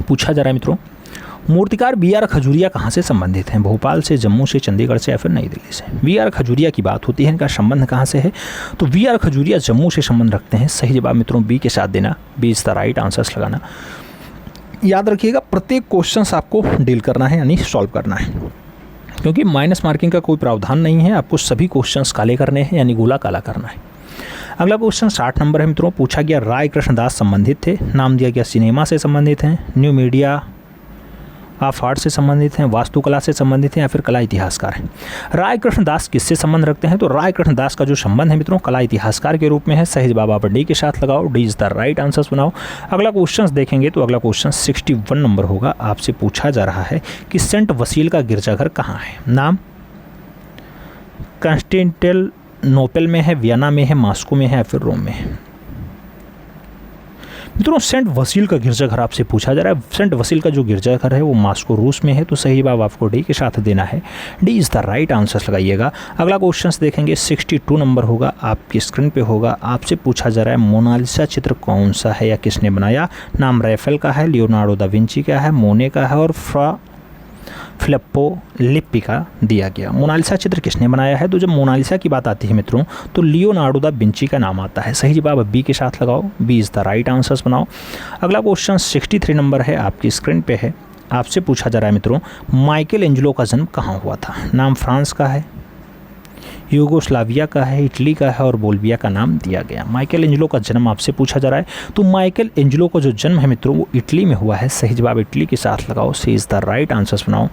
पूछा जा रहा है मित्रों मूर्तिकार बी.आर. खजूरिया कहाँ से संबंधित हैं? भोपाल से, जम्मू से, चंडीगढ़ से या फिर नई दिल्ली से? बी.आर. खजूरिया की बात होती है, इनका संबंध कहाँ से है? तो बी.आर. खजूरिया जम्मू से संबंध रखते हैं। सही जवाब मित्रों बी के साथ देना, B is the right answers लगाना। याद रखिएगा प्रत्येक क्वेश्चन आपको डील करना है यानी सॉल्व करना है, क्योंकि माइनस मार्किंग का कोई प्रावधान नहीं है। आपको सभी क्वेश्चन काले करने हैं यानी गोला काला करना है। अगला क्वेश्चन 60 नंबर है मित्रों। पूछा गया राय कृष्णदास संबंधित थे, नाम दिया गया सिनेमा से संबंधित हैं, न्यू मीडिया ऑफ आर्ट से संबंधित हैं, वास्तुकला से संबंधित हैं या फिर कला इतिहासकार हैं। राय कृष्णदास किससे संबंध रखते हैं? तो राय कृष्णदास का जो संबंध है मित्रों कला इतिहासकार के रूप में है। सही जवाब आप डी के साथ लगाओ, D is the right answers बनाओ। अगला क्वेश्चन देखेंगे तो अगला क्वेश्चन 61 नंबर होगा। आपसे पूछा जा रहा है कि सेंट वसील का गिरजाघर कहाँ है? नाम कॉन्स्टेंटिनोपल में है, वियना में है, मॉस्को में है या फिर रोम में है? मित्रों सेंट वसील का गिरजाघर आपसे पूछा जा रहा है। सेंट वसील का जो गिरजाघर है वो मॉस्को रूस में है। तो सही जवाब आपको डी के साथ देना है, D is the right answers लगाइएगा। अगला क्वेश्चन देखेंगे 62 नंबर होगा, आपकी स्क्रीन पे होगा। आपसे पूछा जा रहा है मोनालिसा चित्र कौन सा है या किसने बनाया? नाम रैफेल का है, लियोनार्डो दा विंची का है, मोने का है और फिलिप्पो लिप्पी का दिया गया। मोनालिसा चित्र किसने बनाया है? तो जब मोनालिसा की बात आती है मित्रों तो लियोनार्डो दा विंची का नाम आता है। सही जवाब बी के साथ लगाओ, B is the right answers बनाओ। अगला क्वेश्चन 63 नंबर है, आपकी स्क्रीन पे है। आपसे पूछा जा रहा है मित्रों माइकल एंजेलो का जन्म कहाँ हुआ था? नाम फ्रांस का है, यूगोस्लाविया का है, इटली का है और बोल्विया का नाम दिया गया। माइकल एंजेलो का जन्म आपसे पूछा जा रहा है। तो माइकल एंजेलो का जो जन्म है मित्रों वो इटली में हुआ है। सही जवाब इटली के साथ लगाओ, सी इज़ द राइट आंसर्स बनाओ।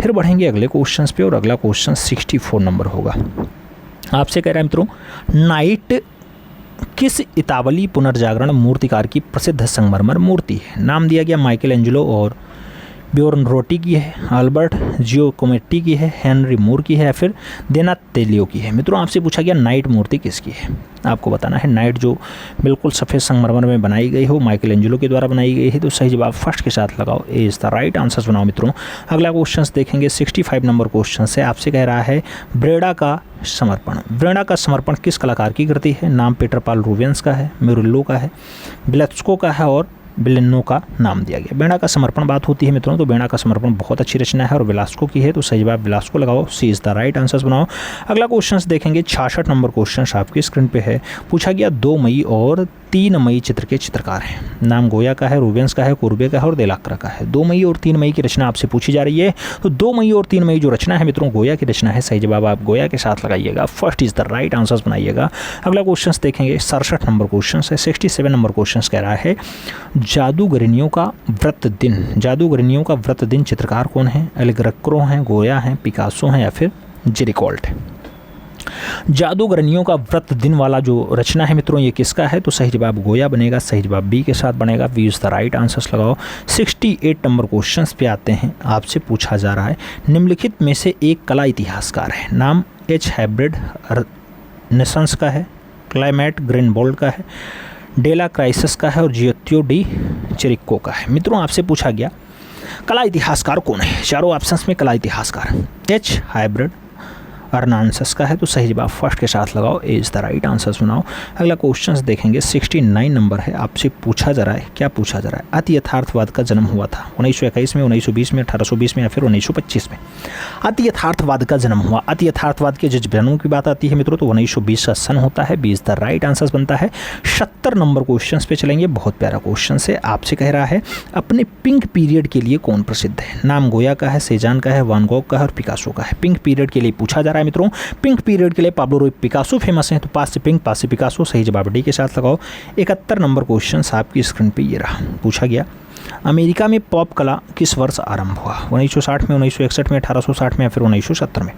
फिर बढ़ेंगे अगले क्वेश्चन पे और अगला क्वेश्चन 64 नंबर होगा। आपसे कह रहा है मित्रों नाइट किस इतावली पुनर्जागरण मूर्तिकार की प्रसिद्ध संगमरमर मूर्ति है? नाम दिया गया माइकल एंजेलो और ब्योर्नरोटी की है, अल्बर्ट जियोकोमेट्टी की है, हेनरी मूर की है या फिर देनातेलियो की है? मित्रों आपसे पूछा गया नाइट मूर्ति किसकी है? आपको बताना है। नाइट जो बिल्कुल सफ़ेद संगमरमर में बनाई गई हो माइकल एंजेलो के द्वारा बनाई गई है। तो सही जवाब फर्स्ट के साथ लगाओ, A is the right answers बनाओ मित्रों। अगला क्वेश्चन देखेंगे 65 नंबर क्वेश्चन है। आपसे कह रहा है ब्रेडा का समर्पण। ब्रेडा का समर्पण किस कलाकार की कृति है? नाम पीटर पाल रूबेंस का है, म्यूरिलो का है, ब्लेत्स्को का है और बिलिनो का नाम दिया गया। बेड़ा का समर्पण बात होती है मित्रों, तो बेड़ा का समर्पण बहुत अच्छी रचना है और विलास्को की है, तो सही जवाब विलास्को लगाओ, सी इज द राइट आंसर्स बनाओ। अगला क्वेश्चन देखेंगे, 66 नंबर क्वेश्चन आपकी स्क्रीन पे है। पूछा गया 2 मई और 3 मई चित्र के चित्रकार हैं। नाम गोया का है, रूबेंस का है, कुर्बे का है और देलाक्रा का है। 2 मई और 3 मई की रचना आपसे पूछी जा रही है, तो 2 मई और 3 मई जो रचना है मित्रों गोया की रचना है, सही जवाब आप गोया के साथ लगाइएगा, first is the right answers बनाइएगा। अगला क्वेश्चन देखेंगे, 67 नंबर क्वेश्चन है। 67 नंबर क्वेश्चन कह रहा है जादूगरनियों का व्रत दिन, जादूगरनियों का व्रत दिन चित्रकार कौन है? एल ग्रेको हैं, गोया हैं, पिकासो हैं या फिर जेरिकोल्ट है। जादूगरनियों का व्रत दिन वाला जो रचना है मित्रों ये किसका है? तो सही जवाब गोया बनेगा, सही जवाब बी के साथ बनेगा, B is the right answers लगाओ। 68 नंबर क्वेश्चंस पे आते हैं। आपसे पूछा जा रहा है निम्नलिखित में से एक कला इतिहासकार है। नाम एच हाइब्रिड नेसंस का है, क्लाइमेट ग्रीनबोल्ड का है, डेला क्राइसिस का है और जियोत्यो डी चेरिको का है। मित्रों आपसे पूछा गया कला इतिहासकार कौन है? चारों ऑप्शंस में कला इतिहासकार एच हाइब्रिड अर्नानसस का है, तो सही जवाब फर्स्ट के साथ लगाओ, ए इज द राइट आंसर्स बनाओ। अगला क्वेश्चन देखेंगे, 69 नंबर है। आपसे पूछा जा रहा है, क्या पूछा जा रहा है? अति यथार्थवाद का जन्म हुआ था 1921 में, 1920 में, 1820 में या फिर 1925 में। अति यथार्थवाद का जन्म हुआ, अति यथार्थवाद के जिस जन्म की बात आती है मित्रों तो 1920 का सन होता है, B is the right answers बनता है। 70 नंबर क्वेश्चन पे चलेंगे, बहुत प्यारा क्वेश्चन है। आपसे कह रहा है अपने पिंक पीरियड के लिए कौन प्रसिद्ध है? नाम गोया का है, सेजान का है, वान गॉग का है और पिकासो का है। पिंक पीरियड के लिए पूछा जा रहा है मित्रों, पिंक पीरियड के लिए पाब्लो रूई पिकासो फेमस हैं, तो पास से पिंक पास से पिकासो, सही जवाब डी के साथ लगाओ। 71 नंबर क्वेश्चन आपकी स्क्रीन पे ये रहा। पूछा गया अमेरिका में पॉप कला किस वर्ष आरंभ हुआ? 1960 में, 1961 में, 1860 में या फिर 1970 में।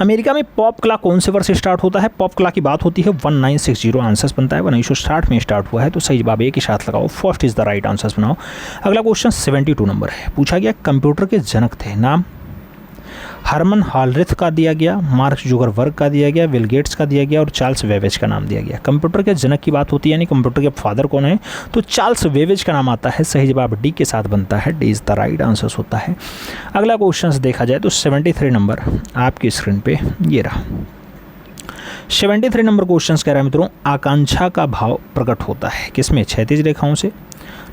अमेरिका में पॉप कला कौन से वर्ष स्टार्ट होता है? पॉप कला की बात होती है 1960 आंसर्स बनता है, 1960 में स्टार्ट हुआ है, तो सही जवाब ए के साथ लगाओ, first is the right answers बनाओ। अगला क्वेश्चन 72 नंबर है। पूछा गया कंप्यूटर के जनक थे। नाम हरमन हालरिथ का दिया गया, मार्क जुगरबर्ग का दिया गया, बिल गेट्स का दिया गया और चार्ल्स वेवेज का नाम दिया गया। कंप्यूटर के जनक की बात होती है, यानी कंप्यूटर के फादर कौन है? तो चार्ल्स वेवेज का नाम आता है, सही जवाब डी के साथ बनता है, D is the right answers होता है। अगला क्वेश्चन देखा जाए तो 73 नंबर आपकी स्क्रीन पे ये रहा। 73 नंबर क्वेश्चन कह रहा है मित्रों आकांक्षा का भाव प्रकट होता है किसमें? क्षैतिज रेखाओं से,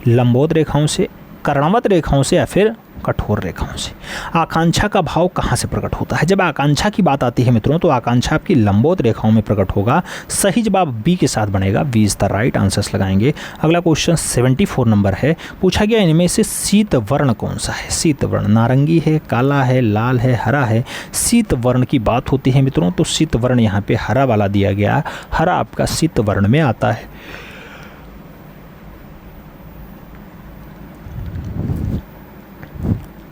लंबवत रेखाओं से, कर्णवत रेखाओं से या फिर कठोर रेखाओं से। आकांक्षा का भाव कहाँ से प्रकट होता है? जब आकांक्षा की बात आती है मित्रों तो आकांक्षा आपकी लंबवत रेखाओं में प्रकट होगा, सही जवाब बी के साथ बनेगा, B is the right answers लगाएंगे। अगला क्वेश्चन 74 नंबर है। पूछा गया इनमें से शीत वर्ण कौन सा है? शीत वर्ण नारंगी है, काला है, लाल है, हरा है। शीत वर्ण की बात होती है मित्रों तो शीत वर्ण यहाँ पे हरा वाला दिया गया, हरा आपका शीत वर्ण में आता है।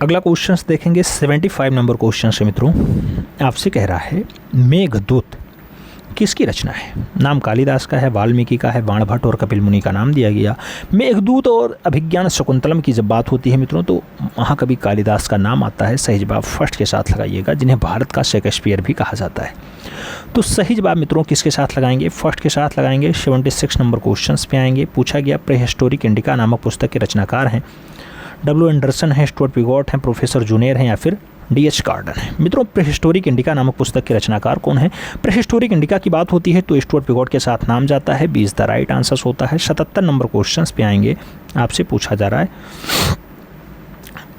अगला क्वेश्चन देखेंगे 75 नंबर क्वेश्चन है मित्रों। आपसे कह रहा है मेघदूत किसकी रचना है? नाम कालिदास का है, वाल्मीकि का है, बाणभट्ट और कपिल मुनि का नाम दिया गया। मेघदूत और अभिज्ञान शकुंतलम की जब बात होती है मित्रों तो महाकवि कालिदास का नाम आता है, सही जवाब फर्स्ट के साथ लगाइएगा, जिन्हें भारत का शेक्सपियर भी कहा जाता है। तो सही जवाब मित्रों किसके साथ लगाएंगे? फर्स्ट के साथ लगाएंगे। 76 नंबर क्वेश्चन पे आएंगे। पूछा गया प्रीहिस्टोरिक इंडिका नामक पुस्तक के रचनाकार हैं। डब्ल्यू एंडरसन है, स्टुअर्ट पिगॉट हैं, प्रोफेसर जूनियर हैं या फिर डी.एच. गार्डन है। मित्रों प्रीहिस्टोरिक इंडिका नामक पुस्तक के रचनाकार कौन है? प्रीहिस्टोरिक इंडिका की बात होती है तो स्टुअर्ट पिगॉट के साथ नाम जाता है, B is the right answers होता है। 77 नंबर क्वेश्चन पे आएंगे। आपसे पूछा जा रहा है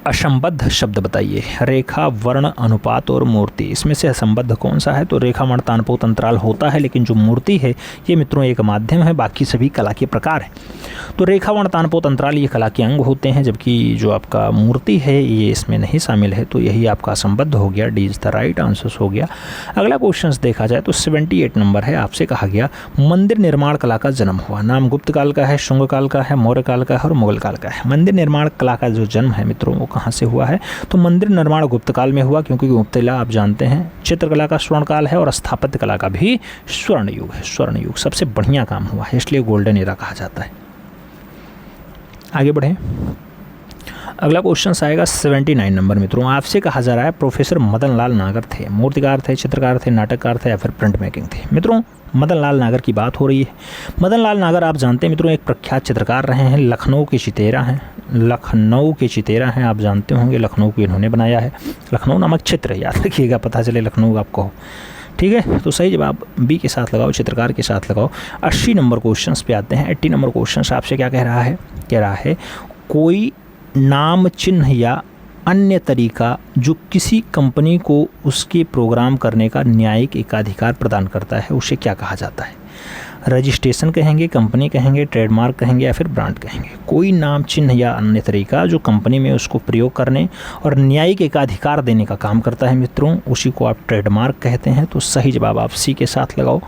असंबद्ध शब्द बताइए। रेखा, वर्ण, अनुपात और मूर्ति, इसमें से असंबद्ध कौन सा है? तो रेखा, वर्ण, तानपोत, अंतराल होता है, लेकिन जो मूर्ति है ये मित्रों एक माध्यम है, बाकी सभी कला के प्रकार हैं। तो रेखा, वर्ण, तानपोत, अंतराल ये कला के अंग होते हैं, जबकि जो आपका मूर्ति है ये इसमें नहीं शामिल है, तो यही आपका असंबद्ध हो गया, D is the right answers हो गया। अगला क्वेश्चन देखा जाए तो 78 नंबर है। आपसे कहा गया मंदिर निर्माण कला का जन्म हुआ। नाम गुप्त काल का है, शुंग काल का है, मौर्य काल का है और मुगल काल का है। मंदिर निर्माण कला का जो जन्म है मित्रों वो कहाँ से हुआ है? तो मंदिर निर्माण गुप्त काल में हुआ, क्योंकि गुप्त काल आप जानते हैं चित्रकला का स्वर्ण काल है और स्थापत्य कला का भी स्वर्ण युग है। स्वर्ण युग सबसे बढ़िया काम हुआ है, इसलिए गोल्डन एरा कहा जाता है। आगे बढ़ें। अगला क्वेश्चन आएगा 79 नंबर मित्रों। आपसे कहा जा रहा है प्रोफेसर मदन लाल नागर थे, मूर्तिकार थे, चित्रकार थे, नाटककार थे या फिर प्रिंट मेकिंग थे। मित्रों मदन लाल नागर की बात हो रही है। मदन लाल नागर आप जानते हैं मित्रों एक प्रख्यात चित्रकार रहे हैं, लखनऊ के चितेरा हैं, लखनऊ के चितेरा हैं, आप जानते होंगे, लखनऊ को इन्होंने बनाया है। लखनऊ नामक चित्र याद रखिएगा, पता चले लखनऊ आपको, ठीक है, तो सही जवाब बी के साथ लगाओ, चित्रकार के साथ लगाओ। 80 नंबर क्वेश्चन पे आते हैं। 80 नंबर क्वेश्चन आपसे क्या कह रहा है? कह रहा है कोई नाम चिन्ह या अन्य तरीका जो किसी कंपनी को उसके प्रोग्राम करने का न्यायिक एकाधिकार प्रदान करता है उसे क्या कहा जाता है? रजिस्ट्रेशन कहेंगे, कंपनी कहेंगे, ट्रेडमार्क कहेंगे या फिर ब्रांड कहेंगे। कोई नाम चिन्ह या अन्य तरीका जो कंपनी में उसको प्रयोग करने और न्यायिक एकाधिकार देने का काम करता है मित्रों, उसी को आप ट्रेडमार्क कहते हैं। तो सही जवाब आप सी के साथ लगाओ,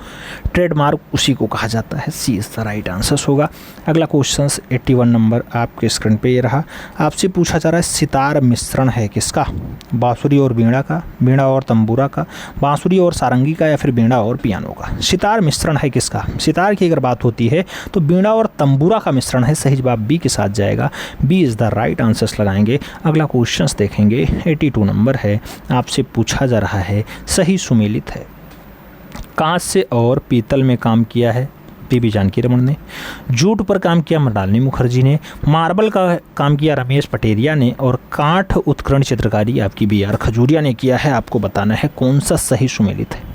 ट्रेडमार्क उसी को कहा जाता है। सी इज द राइट आंसर होगा। अगला क्वेश्चन 81 नंबर आपके स्क्रीन पे ये रहा। आपसे पूछा जा रहा है सितार मिश्रण है किसका? बांसुरी और बीड़ा का, बीड़ा और तंबूरा का, बांसुरी और सारंगी का या फिर बीड़ा और पियानो का। सितार मिश्रण है किसका? सितार की अगर बात होती है तो बीड़ा और तंबूरा का मिश्रण है। सही जवाब बी के साथ जाएगा। B is the right answers लगाएंगे। अगला क्वेश्चन देखेंगे 82 नंबर है। आपसे पूछा जा रहा है सही सुमेलित है। कांच से और पीतल में काम किया है पीबी जानकी रमन ने, जूट पर काम किया मृणालिनी मुखर्जी ने, मार्बल का काम किया रमेश पटेरिया ने और काठ उत्कीर्ण चित्रकारी आपकी बी आर खजूरिया ने किया है। आपको बताना है कौन सा सही सुमेलित है।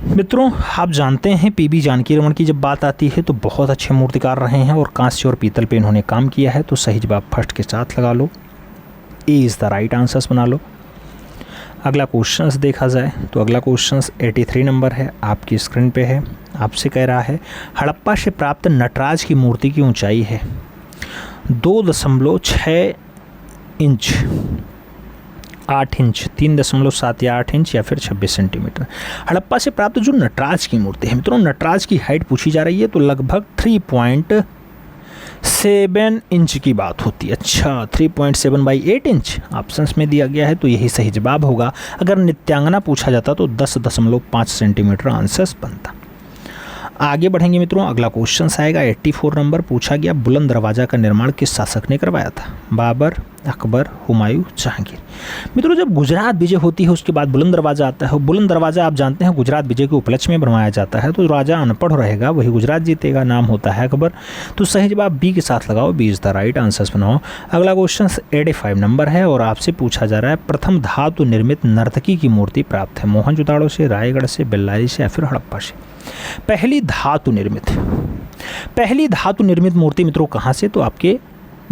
मित्रों आप जानते हैं पीबी जानकी रमन की जब बात आती है तो बहुत अच्छे मूर्तिकार रहे हैं और कांस्य और पीतल पे इन्होंने काम किया है। तो सही जवाब फर्स्ट के साथ लगा लो, A is the right answers बना लो। अगला क्वेश्चंस देखा जाए तो अगला क्वेश्चंस 83 नंबर है, आपकी स्क्रीन पे है। आपसे कह रहा है हड़प्पा से प्राप्त नटराज की मूर्ति की ऊंचाई है 2.6 इंच, 8 इंच, 3.7 या 8 इंच या फिर 26 सेंटीमीटर। हड़प्पा से प्राप्त जो नटराज की मूर्ति है मित्रों, नटराज की हाइट पूछी जा रही है तो लगभग 3.7 इंच की बात होती है। अच्छा 3.7 बाई 8 इंच ऑप्शंस में दिया गया है तो यही सही जवाब होगा। अगर नित्यांगना पूछा जाता तो 10.5 सेंटीमीटर आंसर्स बनता। आगे बढ़ेंगे मित्रों। अगला क्वेश्चन आएगा 84 नंबर। पूछा गया बुलंद दरवाज़ा का निर्माण किस शासक ने करवाया था? बाबर, अकबर, हुमायूं, जहांगीर। मित्रों जब गुजरात विजय होती है उसके बाद बुलंद दरवाज़ा आता है। बुलंद दरवाज़ा आप जानते हैं गुजरात विजय के उपलक्ष्य में बनवाया जाता है। तो राजा अनपढ़ रहेगा वही गुजरात जीतेगा, नाम होता है अकबर। तो सही जवाब बी के साथ लगाओ, B is the right answers बनाओ। अगला क्वेश्चन 85 नंबर है और आपसे पूछा जा रहा है प्रथम धातु निर्मित नर्तकी की मूर्ति प्राप्त है मोहनजोदाड़ो से, रायगढ़ से, बेल्लारी से या फिर हड़प्पा से। पहली धातु निर्मित मूर्ति मित्रों कहाँ से? तो आपके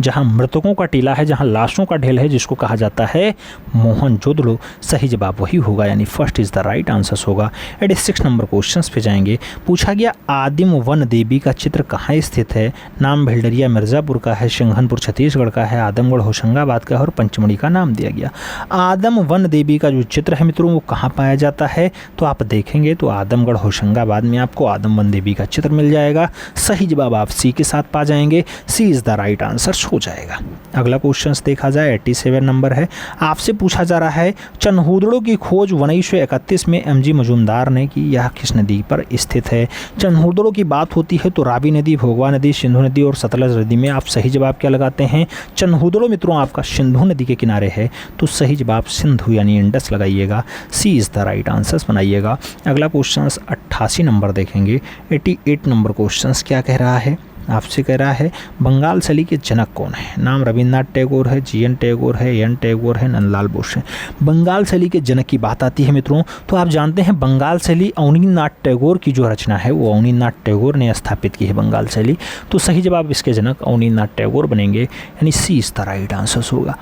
जहाँ मृतकों का टीला है, जहाँ लाशों का ढेल है, जिसको कहा जाता है मोहनजोदड़ो। सही जवाब वही होगा, यानी first is the right answer होगा। 86 नंबर क्वेश्चंस पे जाएंगे। पूछा गया आदिम वन देवी का चित्र कहाँ स्थित है? नाम भिल्डरिया मिर्ज़ापुर का है, सिंघनपुर छत्तीसगढ़ का है, आदमगढ़ होशंगाबाद का है और पंचमढ़ी का नाम दिया गया। आदम वन देवी का जो चित्र है मित्रों वो कहाँ पाया जाता है? तो आप देखेंगे तो आदमगढ़ होशंगाबाद में आपको आदम वन देवी का चित्र मिल जाएगा। सही जवाब आप सी के साथ पा जाएंगे, सी इज़ द राइट आंसर हो जाएगा। अगला क्वेश्चन देखा जाए 87 नंबर है। आपसे पूछा जा रहा है चनहूदड़ों की खोज 1931 में एमजी मजूमदार ने की, यह किस नदी पर स्थित है? चनहूदड़ों की बात होती है तो रावी नदी, भोगवा नदी, सिंधु नदी और सतलज नदी में। आप सही जवाब क्या लगाते हैं? चनहूदड़ों मित्रों आपका सिंधु नदी के किनारे है तो सही जवाब सिंधु यानी इंडस लगाइएगा। सी इज़ द राइट आंसर्स बनाइएगा। अगला क्वेश्चन 88 नंबर देखेंगे। 88 नंबर क्वेश्चन क्या कह रहा है? आपसे कह रहा है बंगाल शैली के जनक कौन है? नाम रविन्द्रनाथ टैगोर है, जीएन टैगोर है, एन टैगोर है, नंदलाल बोस है। बंगाल शैली के जनक की बात आती है मित्रों तो आप जानते हैं बंगाल शैली अवनींद्रनाथ टैगोर की जो रचना है वो अवनींद्रनाथ टैगोर ने स्थापित की है बंगाल शैली। तो सही जवाब इसके जनक अवनींद्रनाथ टैगोर बनेंगे, यानी सी इज़ द राइट आंसर होगा।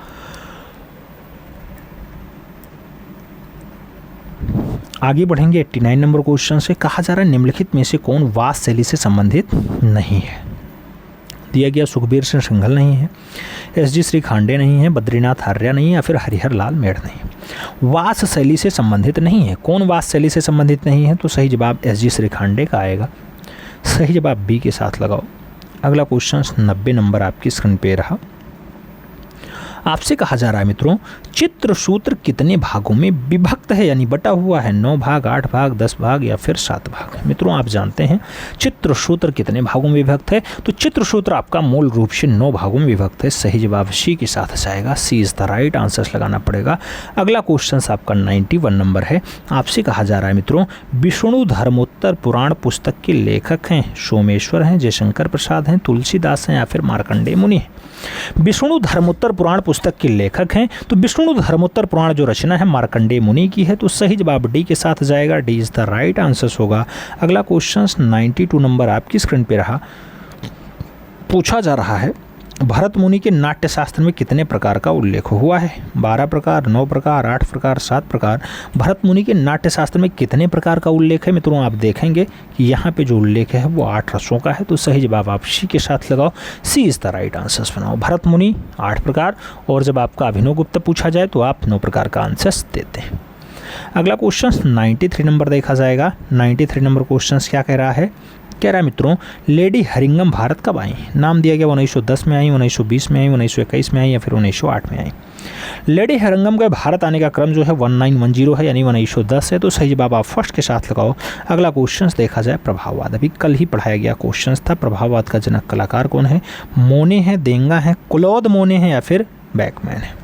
आगे बढ़ेंगे 89 नंबर क्वेश्चन से। कहा जा रहा है निम्नलिखित में से कौन वास शैली से संबंधित नहीं है? दिया गया सुखबीर सिंह सिंघल नहीं है, एसजी श्री खांडे नहीं है, बद्रीनाथ आर्या नहीं है या फिर हरिहर लाल मेड़ नहीं है। वास शैली से संबंधित नहीं है। कौन वास शैली से संबंधित नहीं है? तो सही जवाब एसजी श्री खांडे का आएगा। सही जवाब बी के साथ लगाओ। अगला क्वेश्चन 90 नंबर आपकी स्क्रीन पे रहा। आपसे कहा जा रहा है मित्रों चित्रसूत्र कितने भागों में विभक्त है यानी बटा हुआ है? 9 भाग, 8 भाग, 10 भाग या फिर 7 भाग। मित्रों आप जानते हैं चित्रसूत्र कितने भागों में विभक्त है? तो चित्रसूत्र आपका मूल रूप से 9 भागों में विभक्त है। सही जवाब सी के साथ जाएगा, सी इज़ द राइट आंसर लगाना पड़ेगा। अगला क्वेश्चन आपका 91 नंबर है। आपसे कहा जा रहा है मित्रों विष्णु धर्मोत्तर पुराण पुस्तक के लेखक हैं सोमेश्वर हैं, जयशंकर प्रसाद हैं, तुलसीदास हैं या फिर मार्कंडेय मुनि हैं। विष्णु धर्मोत्तर पुराण पुस्तक के लेखक हैं? तो विष्णु धर्मोत्तर पुराण जो रचना है मार्कंडेय मुनि की है, तो सही जवाब डी के साथ जाएगा, D is the right answer होगा। अगला क्वेश्चन 92 नंबर आपकी स्क्रीन पे रहा, पूछा जा रहा है भरत मुनि के नाट्य शास्त्र में कितने प्रकार का उल्लेख हुआ है? 12 प्रकार, 9 प्रकार, 8 प्रकार, 7 प्रकार। भरत मुनि के नाट्य शास्त्र में कितने प्रकार का उल्लेख है मित्रों? आप देखेंगे कि यहाँ पे जो उल्लेख है वो 8 रसों का है, तो सही जवाब आप सी के साथ लगाओ, सी इज द राइट आंसर बनाओ। भरत मुनि 8 प्रकार, और जब आपका अभिनव गुप्त पूछा जाए तो आप 9 प्रकार का आंसर देते हैं। अगला क्वेश्चन 93 नंबर देखा जाएगा। 93 नंबर क्वेश्चन क्या कह रहा है? कह रहा है मित्रों, लेडी हरिंगम भारत कब आई? नाम दिया गया 1910 में आई, 1920 में आई, 1921 में आई या फिर 1908 में आई। लेडी हरिंगम के भारत आने का क्रम जो है 1910 है, यानी 1910 है, तो सही जवाब आप फर्स्ट के साथ लगाओ। अगला क्वेश्चन देखा जाए प्रभाववाद। अभी कल ही पढ़ाया गया क्वेश्चन था, प्रभाववाद का जनक कलाकार कौन है? मोने है, देंगा है, क्लॉद मोने है या फिर बैकमैन है?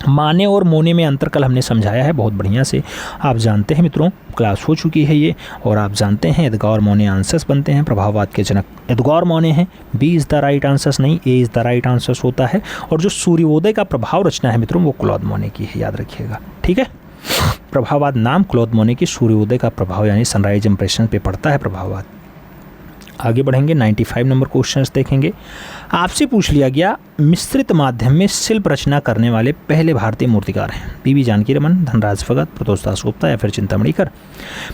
माने और मोने में अंतर कल हमने समझाया है बहुत बढ़िया से, आप जानते हैं मित्रों, क्लास हो चुकी है ये, और आप जानते हैं एडगार मोने आंसर्स बनते हैं। प्रभाववाद के जनक एडगार मोने हैं, B is the right answers, नहीं A is the right answers होता है। और जो सूर्योदय का प्रभाव रचना है मित्रों वो क्लॉद मोने की है, याद रखिएगा, ठीक है। प्रभाववाद नाम क्लॉद मोने की सूर्योदय का प्रभाव यानी सनराइज इंप्रेशन पे पड़ता है प्रभाववाद। आगे बढ़ेंगे, 95 नंबर क्वेश्चंस देखेंगे। आपसे पूछ लिया गया मिश्रित माध्यम में शिल्प रचना करने वाले पहले भारतीय मूर्तिकार हैं? पीवी जानकी रमन, धनराज भगत, प्रतोष दास गुप्ता या फिर चिंतामणि कर?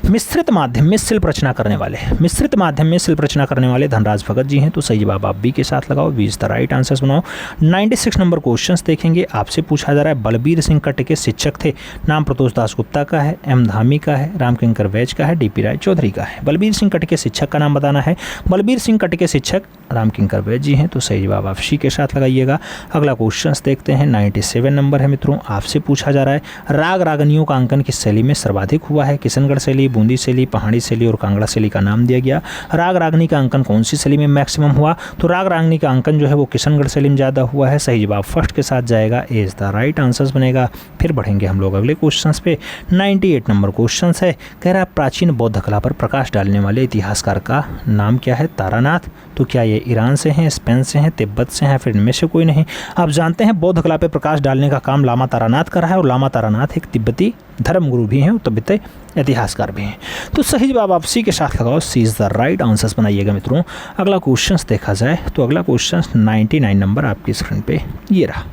मिश्रित माध्यम में शिल्प रचना करने वाले, मिश्रित माध्यम में शिल्प रचना करने वाले धनराज भगत जी हैं, तो सही जवाब आप बी के साथ लगाओ, B is the right answer बनाओ। 96 नंबर क्वेश्चन देखेंगे। आपसे पूछा जा रहा है बलबीर सिंह कट्ट के शिक्षक थे, नाम प्रतोष दास गुप्ता का है, एम धामी का है, रामकिंकर वैज का है, डीपी राय चौधरी का है? बलबीर सिंह कट्ट के शिक्षक का नाम बताना है। बलबीर सिंह कट्ट के शिक्षक रामकिंकर वैज जी हैं, तो सही जवाब आप सी के साथ लगाइएगा। अगला क्वेश्चन देखते हैं, 97 नंबर है मित्रों। आपसे पूछा जा रहा है राग रागनियों का अंकन किस शैली में सर्वाधिक हुआ है? किशनगढ़ शैली, बूंदी शैली, पहाड़ी शैली और कांगड़ा शैली का नाम दिया गया। राग रागनी का अंकन कौन सी शैली में मैक्सिमम हुआ? तो राग रागनी का अंकन जो है वो किशनगढ़ शैली में ज़्यादा हुआ है, सही जवाब फर्स्ट के साथ जाएगा, ए इज द राइट आंसर बनेगा। फिर बढ़ेंगे हम लोग अगले क्वेश्चन पे। 98 नंबर क्वेश्चन है, कह रहा है प्राचीन बौद्ध कला पर प्रकाश डालने वाले इतिहासकार का नाम क्या है? तारानाथ। तो क्या ये ईरान से हैं, स्पेन से हैं, तिब्बत से हैं, फिर इनमें से कोई नहीं? आप जानते हैं बौद्ध कला पर प्रकाश डालने का काम लामा तारानाथ कर रहा है, और लामा तारानाथ एक तिब्बती धर्मगुरु भी हैं, तिब्बती इतिहासकार भी हैं। तो सही जवाब आप सी के साथ लगाओ, सी इज द राइट आंसर्स बनाइएगा मित्रों। अगला क्वेश्चन देखा जाए तो अगला क्वेश्चन 99 नंबर आपकी स्क्रीन पे ये रहा।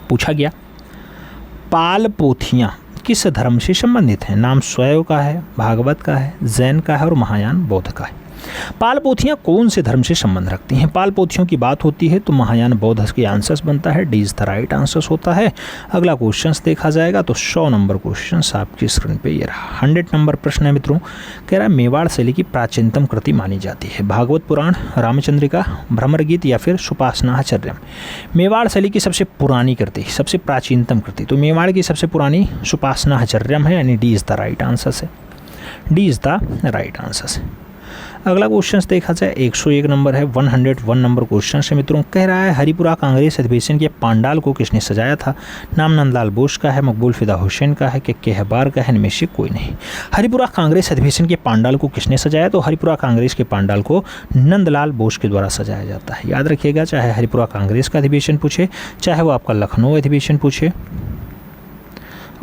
पूछा गया पाल पोथियाँ किस धर्म से संबंधित हैं? नाम शैव का है, भागवत का है, जैन का है और महायान बौद्ध का है। पाल पोथियाँ कौन से धर्म से संबंध रखती हैं? पाल पोथियों की बात होती है तो महायान बौद्ध के आंसर्स बनता है, D is the right answers होता है। अगला क्वेश्चन देखा जाएगा तो 100 नंबर क्वेश्चन आपकी स्क्रीन पे ये रहा। 100 नंबर प्रश्न है मित्रों, कह रहा है मेवाड़ शैली की प्राचीनतम कृति मानी जाती है? भागवत पुराण, रामचंद्रिका, भ्रमर गीत या फिर सुपासनाचर्यम? मेवाड़ शैली की सबसे पुरानी कृति, सबसे प्राचीनतम कृति, तो मेवाड़ की सबसे पुरानी सुपासनाचर्यम है, यानी D is the right answer है, D is the right answer है। अगला क्वेश्चन देखा जाए 101 नंबर है, 101 नंबर क्वेश्चन है मित्रों। कह रहा है हरिपुरा कांग्रेस अधिवेशन के पांडाल को किसने सजाया था? नाम नंदलाल बोस का है, मकबूल फिदा हुसैन का है, के हबार का है, इनमें से कोई नहीं? हरिपुरा कांग्रेस अधिवेशन के पांडाल को किसने सजाया? तो हरिपुरा कांग्रेस के पांडाल को नंदलाल बोस के द्वारा सजाया जाता है, याद रखिएगा। चाहे हरिपुरा कांग्रेस का अधिवेशन पूछे, चाहे वो आपका लखनऊ अधिवेशन पूछे,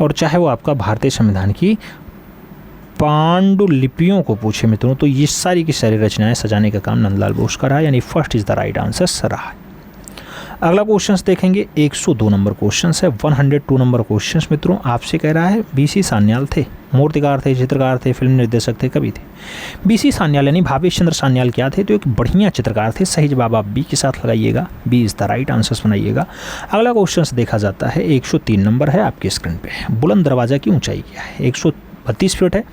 और चाहे वो आपका भारतीय संविधान की पांडुलिपियों को पूछे मित्रों, तो ये सारी की सारी रचनाएं सजाने का काम नंदलाल बोस का रहा, यानी first is the right answer रहा। अगला क्वेश्चन देखेंगे 102 नंबर क्वेश्चन है, 102 नंबर क्वेश्चन मित्रों। आपसे कह रहा है बीसी सान्याल थे, मूर्तिकार थे, चित्रकार थे, फिल्म निर्देशक थे, कवि थे? बीसी सान्याल यानी भावेश चंद्र सान्याल क्या थे? तो एक बढ़िया चित्रकार थे, सही जवाब आप बी के साथ लगाइएगा, B is the right answer बनाइएगा। अगला क्वेश्चन देखा जाता है 103 नंबर है आपकी स्क्रीन पे। बुलंद दरवाजा की ऊंचाई क्या है? 132 फीट है,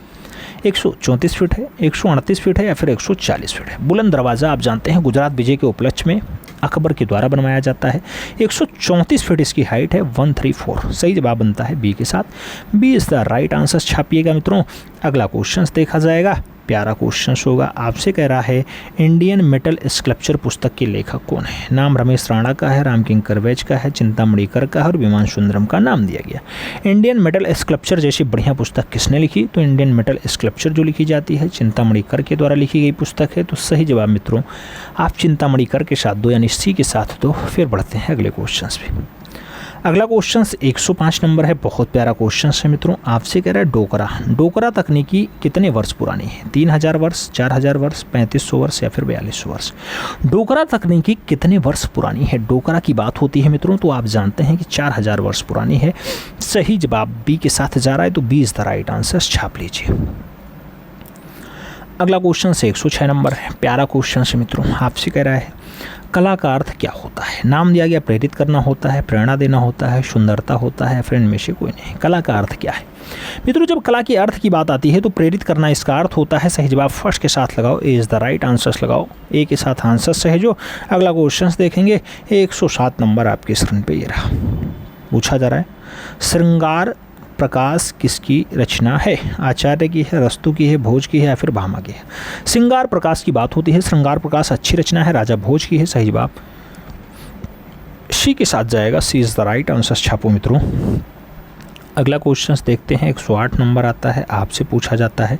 134 फीट है, 138 फीट है या फिर 140 फीट है? बुलंद दरवाज़ा आप जानते हैं गुजरात विजय के उपलक्ष्य में अकबर के द्वारा बनवाया जाता है। 134 फीट इसकी हाइट है, 134 सही जवाब बनता है बी के साथ, B is the right answer छापिएगा मित्रों। अगला क्वेश्चन देखा जाएगा, प्यारा क्वेश्चन होगा। आपसे कह रहा है इंडियन मेटल स्कल्पचर पुस्तक के लेखक कौन है? नाम रमेश राणा का है, रामकिंकर वैज का है, चिंतामणि कर का है और विमान सुंदरम का नाम दिया गया। इंडियन मेटल स्कल्पचर जैसी बढ़िया पुस्तक किसने लिखी? तो इंडियन मेटल स्कल्पचर जो लिखी जाती है चिंतामणि कर के द्वारा लिखी गई पुस्तक है, तो सही जवाब मित्रों आप चिंतामणि कर के साथ दो, यानी सी के साथ दो। फिर बढ़ते हैं अगले क्वेश्चन पे। अगला क्वेश्चन 105 नंबर है, बहुत प्यारा क्वेश्चन है मित्रों। आपसे कह रहा है डोकरा, डोकरा तकनीकी कितने वर्ष पुरानी है? 3000 वर्ष, 4000 वर्ष, 3500 वर्ष या फिर 4200 वर्ष? डोकरा तकनीकी कितने वर्ष पुरानी है? डोकरा की बात होती है मित्रों तो आप जानते हैं कि 4000 वर्ष पुरानी है। सही जवाब बी के साथ जा रहा है, तो B is the right answer, छाप लीजिए। अगला क्वेश्चन 106 नंबर है, प्यारा क्वेश्चन है मित्रों। आपसे कह रहा है कला का अर्थ क्या होता है? नाम दिया गया, प्रेरित करना होता है, प्रेरणा देना होता है, सुंदरता होता है, फिर इनमें से कोई नहीं। कला का अर्थ क्या है मित्रों? जब कला के अर्थ की बात आती है तो प्रेरित करना इसका अर्थ होता है। सही जवाब फर्स्ट के साथ लगाओ, ए इज द राइट आंसर लगाओ, ए के साथ आंसर सहेजो। अगला क्वेश्चन देखेंगे 107 नंबर आपके स्क्रीन पे ये रहा। पूछा जा रहा है श्रृंगार प्रकाश किसकी रचना है? आचार्य की है, रस्तु की है, भोज की है या फिर भामा की है? श्रृंगार प्रकाश की बात होती है। श्रृंगार प्रकाश अच्छी रचना है, राजा भोज की है। सही जवाब सी के साथ जाएगा, सी इज द राइट आंसर, छापो मित्रों। अगला क्वेश्चन देखते हैं, 108 नंबर आता है। आपसे पूछा जाता है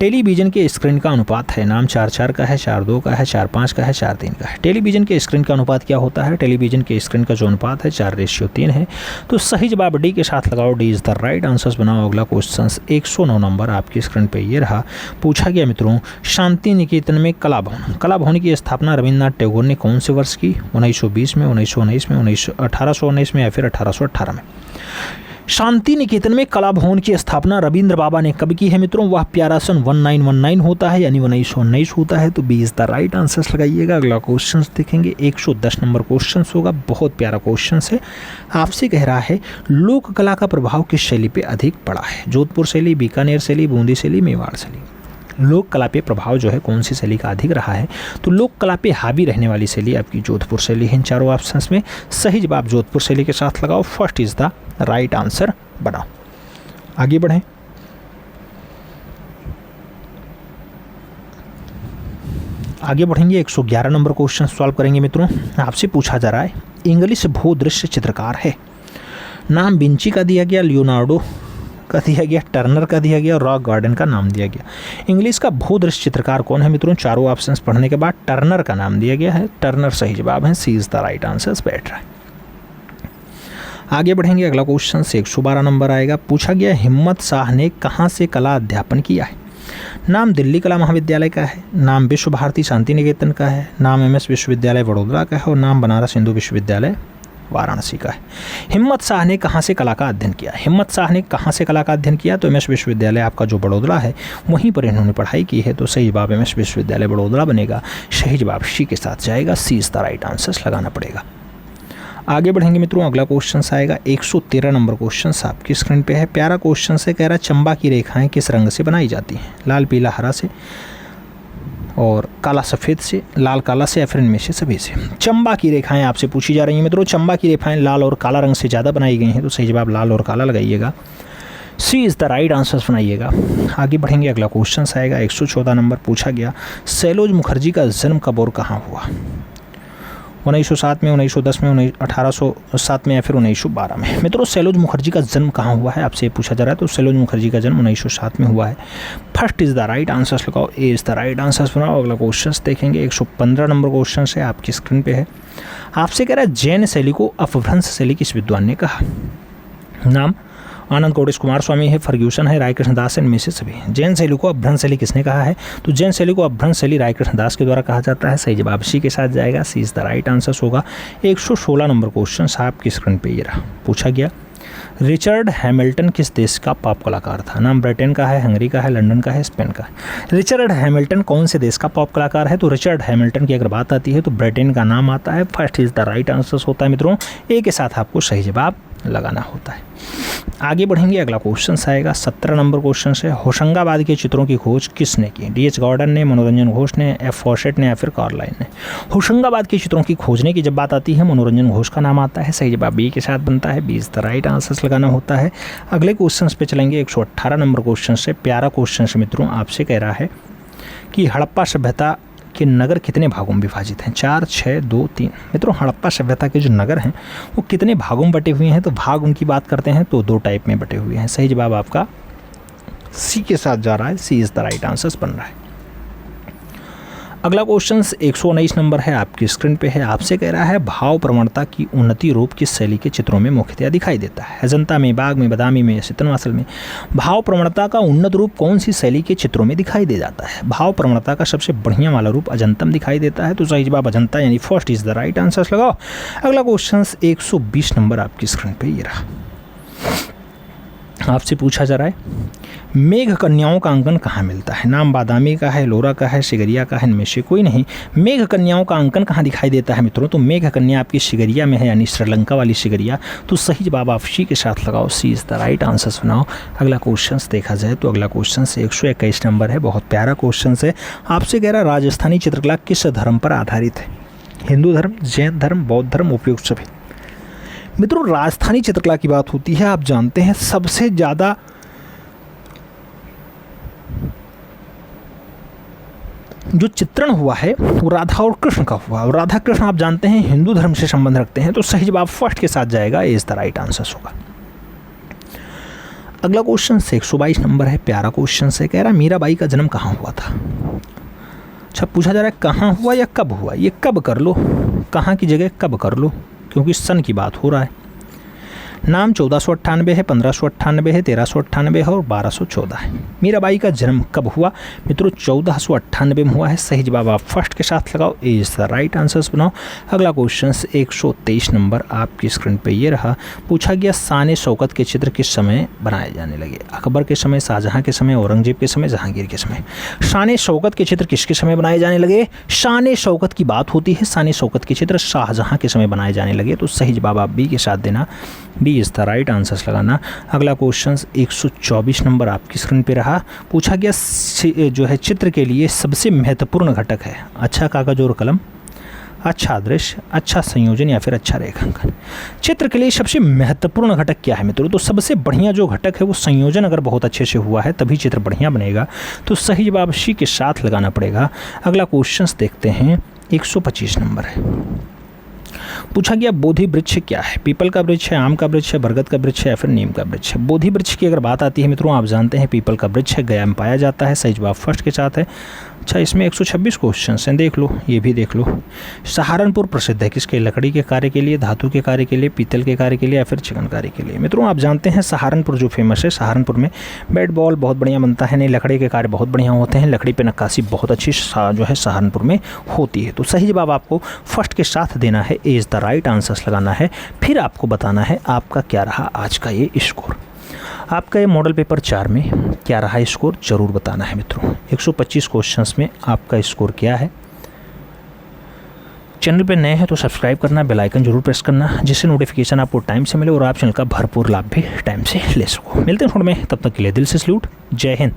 टेलीविज़न के स्क्रीन का अनुपात है। नाम 4:4 का है, 4:2 का है, 4:5 का है, 4:3 का है। टेलीविज़न के स्क्रीन का अनुपात क्या होता है? टेलीविज़न के स्क्रीन का जो अनुपात है 4:3 है। तो सही जवाब डी के साथ लगाओ, D is the right answer बनाओ। अगला क्वेश्चन 109 नंबर आपकी स्क्रीन पर ये रहा। पूछा गया मित्रों शांति निकेतन में कला भवन, कला भवन की स्थापना रविन्द्रनाथ टैगोर ने कौन से वर्ष की? 1920 में, 1919 में, 1819 में या फिर 1818 में? शांति निकेतन में कला भवन की स्थापना रविंद्र बाबा ने कब की है मित्रों? वह प्यारा सन 1919 होता है, यानी 1919 होता है। तो B is the right answer लगाइएगा। अगला क्वेश्चन देखेंगे 110 नंबर क्वेश्चन होगा, बहुत प्यारा क्वेश्चन है। आपसे कह रहा है लोक कला का प्रभाव किस शैली पे अधिक पड़ा है? जोधपुर शैली, बीकानेर शैली, बूंदी शैली, मेवाड़ शैली? लोक कला पे प्रभाव जो है कौन सी शैली का अधिक रहा है? तो लोक कला पे हावी रहने वाली शैली आपकी जोधपुर शैली है। इन चारों ऑप्शंस में सही जवाब जोधपुर शैली के साथ लगाओ, first is the right answer बनाओ। आगे बढ़ें। आगे बढ़ेंगे, 111 नंबर क्वेश्चन सॉल्व करेंगे मित्रों। आपसे पूछा जा रहा है इंग्लिश भूदृश्य चित्रकार है। नाम विंची का दिया गया, लियोनार्डो का दिया गया, टर्नर का दिया गया और रॉक गार्डन का नाम दिया गया। इंग्लिश का भूदृश्य चित्रकार कौन है मित्रों? चारों ऑप्शंस पढ़ने के बाद टर्नर का नाम दिया गया है। टर्नर सही जवाब है, सी इज द राइट आंसर, बैठ रहा है। आगे बढ़ेंगे, अगला क्वेश्चन 112 नंबर आएगा। पूछा गया हिम्मत शाह ने कहाँ से कला अध्यापन किया है? नाम दिल्ली कला महाविद्यालय का है, नाम विश्व भारती शांति निकेतन का है, नाम एमएस विश्वविद्यालय वडोदरा का है और नाम बनारस हिंदू विश्वविद्यालय वाराणसी का है। हिम्मत शाह ने कहाँ से कला का अध्ययन किया? हिम्मत शाह ने कहाँ से कला का अध्ययन किया? तो एमएस विश्वविद्यालय आपका जो बड़ोदरा है वहीं पर इन्होंने पढ़ाई की है। तो सही जवाब एमएस विश्वविद्यालय बड़ोदरा बनेगा। सही जवाब सी के साथ जाएगा, सी इज द राइट आंसर लगाना पड़ेगा। आगे बढ़ेंगे मित्रों, अगला क्वेश्चन आएगा 113 नंबर क्वेश्चन आपकी स्क्रीन पे है। प्यारा क्वेश्चन से कह रहा है चंबा की रेखाएं किस रंग से बनाई जाती हैं? लाल, पीला, हरा से और काला सफ़ेद से, लाल काला से या फिर इनमें से सभी से? चंबा की रेखाएं आपसे पूछी जा रही हैं मित्रों। चंबा की रेखाएं लाल और काला रंग से ज़्यादा बनाई गई हैं। तो सही जवाब लाल और काला लगाइएगा, सी इज़ द राइट आंसर बनाइएगा। आगे बढ़ेंगे, अगला क्वेश्चन आएगा 114 नंबर। पूछा गया सैलोज मुखर्जी का जन्म कब और कहाँ हुआ? 1907 में, 1910 में, 1807 में या फिर 1912 में? मित्रों सैलोज मुखर्जी का जन्म कहाँ हुआ है आपसे पूछा जा रहा है। तो सैलोज मुखर्जी का जन्म 1907 में हुआ है। First is the right answer लगाओ, A is the right answer बनाओ। अगला क्वेश्चन देखेंगे 115 नंबर क्वेश्चन है, आपकी स्क्रीन पे है। आपसे कह रहा है जैन शैली को अपभ्रंश शैली किस विद्वान ने कहा? नाम आनंद कोटेश कुमार स्वामी है, फर्ग्यूसन है, रायकृष्ण दास है, इनमें से सभी? जैन शैली को अपभ्रंश शैली किसने कहा है? तो जैन शैली को अपभ्रंश शैली रायकृष्ण दास के द्वारा कहा जाता है। सही जवाब सी के साथ जाएगा, सी इज द राइट आंसर होगा। 116 नंबर क्वेश्चन आपकी स्क्रीन पे ये रहा। पूछा गया रिचर्ड हैमिल्टन किस देश का पॉप कलाकार था? नाम ब्रिटेन का है, हंगरी का है, लंदन का है, स्पेन का है? रिचर्ड हैमिल्टन कौन से देश का पॉप कलाकार है? तो रिचर्ड हैमिल्टन की अगर बात आती है तो ब्रिटेन का नाम आता है। First is the right answer होता है मित्रों, ए के साथ आपको सही जवाब लगाना होता है। आगे बढ़ेंगे, अगला क्वेश्चन आएगा 17 नंबर क्वेश्चन से। होशंगाबाद के चित्रों की खोज किसने की? डीएच गॉर्डन ने, मनोरंजन घोष ने, एफ फॉसेट ने या फिर कार्लाइन ने? होशंगाबाद के चित्रों की खोजने की जब बात आती है मनोरंजन घोष का नाम आता है। सही जवाब बी के साथ बनता है, B is the right answer लगाना होता है। अगले क्वेश्चन पे चलेंगे 118 नंबर क्वेश्चन से। प्यारा क्वेश्चन से मित्रों, आपसे कह रहा है कि हड़प्पा सभ्यता के नगर कितने भागों में विभाजित हैं? 4, 6, 2, 3? मित्रों हड़प्पा सभ्यता के जो नगर हैं वो कितने भागों में बटे हुए हैं? तो भाग उनकी बात करते हैं तो 2 टाइप में बटे हुए हैं। सही जवाब आपका सी के साथ जा रहा है, सी इज़ द राइट आंसर बन रहा है। अगला क्वेश्चन 119 नंबर है, आपकी स्क्रीन पे है। आपसे कह रहा है भाव प्रवणता की उन्नति रूप किस शैली के चित्रों में मुख्यतया दिखाई देता है? अजंता में, बाग में, बदामी में, सितनवासल में। भाव प्रवणता का उन्नत रूप कौन सी शैली के चित्रों में दिखाई दे जाता है? भाव प्रवणता का सबसे बढ़िया वाला रूप अजंतम दिखाई देता है, तो सही जवाब अजंता यानी first is the right answer लगाओ। अगला क्वेश्चन 120 नंबर आपकी स्क्रीन पे ये रहा। आपसे पूछा जा रहा है मेघ कन्याओं का अंकन कहाँ मिलता है? नाम बादामी का है, लोरा का है, सिगरिया का है, इनमें से कोई नहीं। मेघ कन्याओं का अंकन कहाँ दिखाई देता है मित्रों? तो मेघ कन्या आपकी सिगरिया में है, यानी श्रीलंका वाली सिगरिया। तो सही जवाब आप सी के साथ लगाओ, सी इज द राइट आंसर सुनाओ। अगला क्वेश्चन देखा जाए तो अगला क्वेश्चन 121 नंबर है, बहुत प्यारा क्वेश्चन है। आपसे कह रहा राजस्थानी चित्रकला किस धर्म पर आधारित है? हिंदू धर्म, जैन धर्म, बौद्ध धर्म, उपयुक्त सभी। मित्रों राजस्थानी चित्रकला की बात होती है, आप जानते हैं सबसे ज़्यादा जो चित्रण हुआ है वो राधा और कृष्ण का हुआ। और राधा कृष्ण आप जानते हैं हिंदू धर्म से संबंध रखते हैं, तो सही जवाब फर्स्ट के साथ जाएगा, इज द राइट आंसर होगा। अगला क्वेश्चन 122 नंबर है, प्यारा क्वेश्चन है। कह रहा मीराबाई का जन्म कहाँ हुआ था? अच्छा पूछा जा रहा है कहाँ हुआ या कब हुआ? ये कब कर लो, कहाँ की जगह कब कर लो, क्योंकि सन की बात हो रहा है। नाम 1498 है, 1598 है, 1398 है और 1214 है। मीराबाई का जन्म कब हुआ मित्रों? 1498 में हुआ है। सही जवाब आप फर्स्ट के साथ लगाओ, ए इज द राइट आंसर्स बनाओ। अगला क्वेश्चन 123 नंबर आपकी स्क्रीन पे ये रहा। पूछा गया शान शौकत के चित्र किस समय बनाए जाने लगे? अकबर के समय, शाहजहां के समय, औरंगजेब के समय, जहांगीर के समय। शान शौकत के चित्र किसके समय बनाए जाने लगे? शान शौकत की बात होती है, शान शौकत के चित्र शाहजहां के समय बनाए जाने लगे। तो सही जवाब आप बी के साथ देना, B is the right answers लगाना। अगला क्वेश्चन 124 नंबर आपकी स्क्रीन पे रहा। पूछा गया जो है चित्र के लिए सबसे महत्वपूर्ण घटक है? अच्छा कागज और कलम, अच्छा दृश्य, अच्छा संयोजन या फिर अच्छा रेखांकन। चित्र के लिए सबसे महत्वपूर्ण घटक क्या है मित्रों? तो सबसे बढ़िया जो घटक है वो संयोजन अगर बहुत अच्छे से हुआ है तभी चित्र बढ़िया बनेगा। तो सही जवाब सी के साथ लगाना पड़ेगा। अगला क्वेश्चन देखते हैं 125 नंबर है। पूछा गया बोधि वृक्ष क्या है? पीपल का वृक्ष है, आम का वृक्ष है, बरगद का वृक्ष है या फिर नीम का वृक्ष है? बोधि वृक्ष की अगर बात आती है मित्रों आप जानते हैं पीपल का वृक्ष है, गया में पाया जाता है। सही जवाब फर्स्ट के साथ है। अच्छा इसमें 126 क्वेश्चन हैं, देख लो, ये भी देख लो। सहारनपुर प्रसिद्ध है किसके? लकड़ी के कार्य के लिए, धातु के कार्य के लिए, पीतल के कार्य के लिए या फिर चिकनकारी के लिए? मित्रों आप जानते हैं सहारनपुर जो फेमस है, सहारनपुर में बैट बॉल बहुत बढ़िया बनता है, नहीं लकड़ी के कार्य बहुत बढ़िया होते हैं, लकड़ी पे नक्काशी बहुत अच्छी जो है सहारनपुर में होती है। तो सही जवाब आपको फर्स्ट के साथ देना है, ए इज द राइट आंसर्स लगाना है। फिर आपको बताना है आपका क्या रहा आज का ये स्कोर। आपका ये मॉडल पेपर 4 में क्या रहा स्कोर जरूर बताना है मित्रों। 125 क्वेश्चंस में आपका स्कोर क्या है? चैनल पे नए हैं तो सब्सक्राइब करना, बेल आइकन जरूर प्रेस करना, जिससे नोटिफिकेशन आपको टाइम से मिले और आप चैनल का भरपूर लाभ भी टाइम से ले सको। मिलते हैं थोड़े में, तब तक के लिए दिल से सैल्यूट, जय हिंद।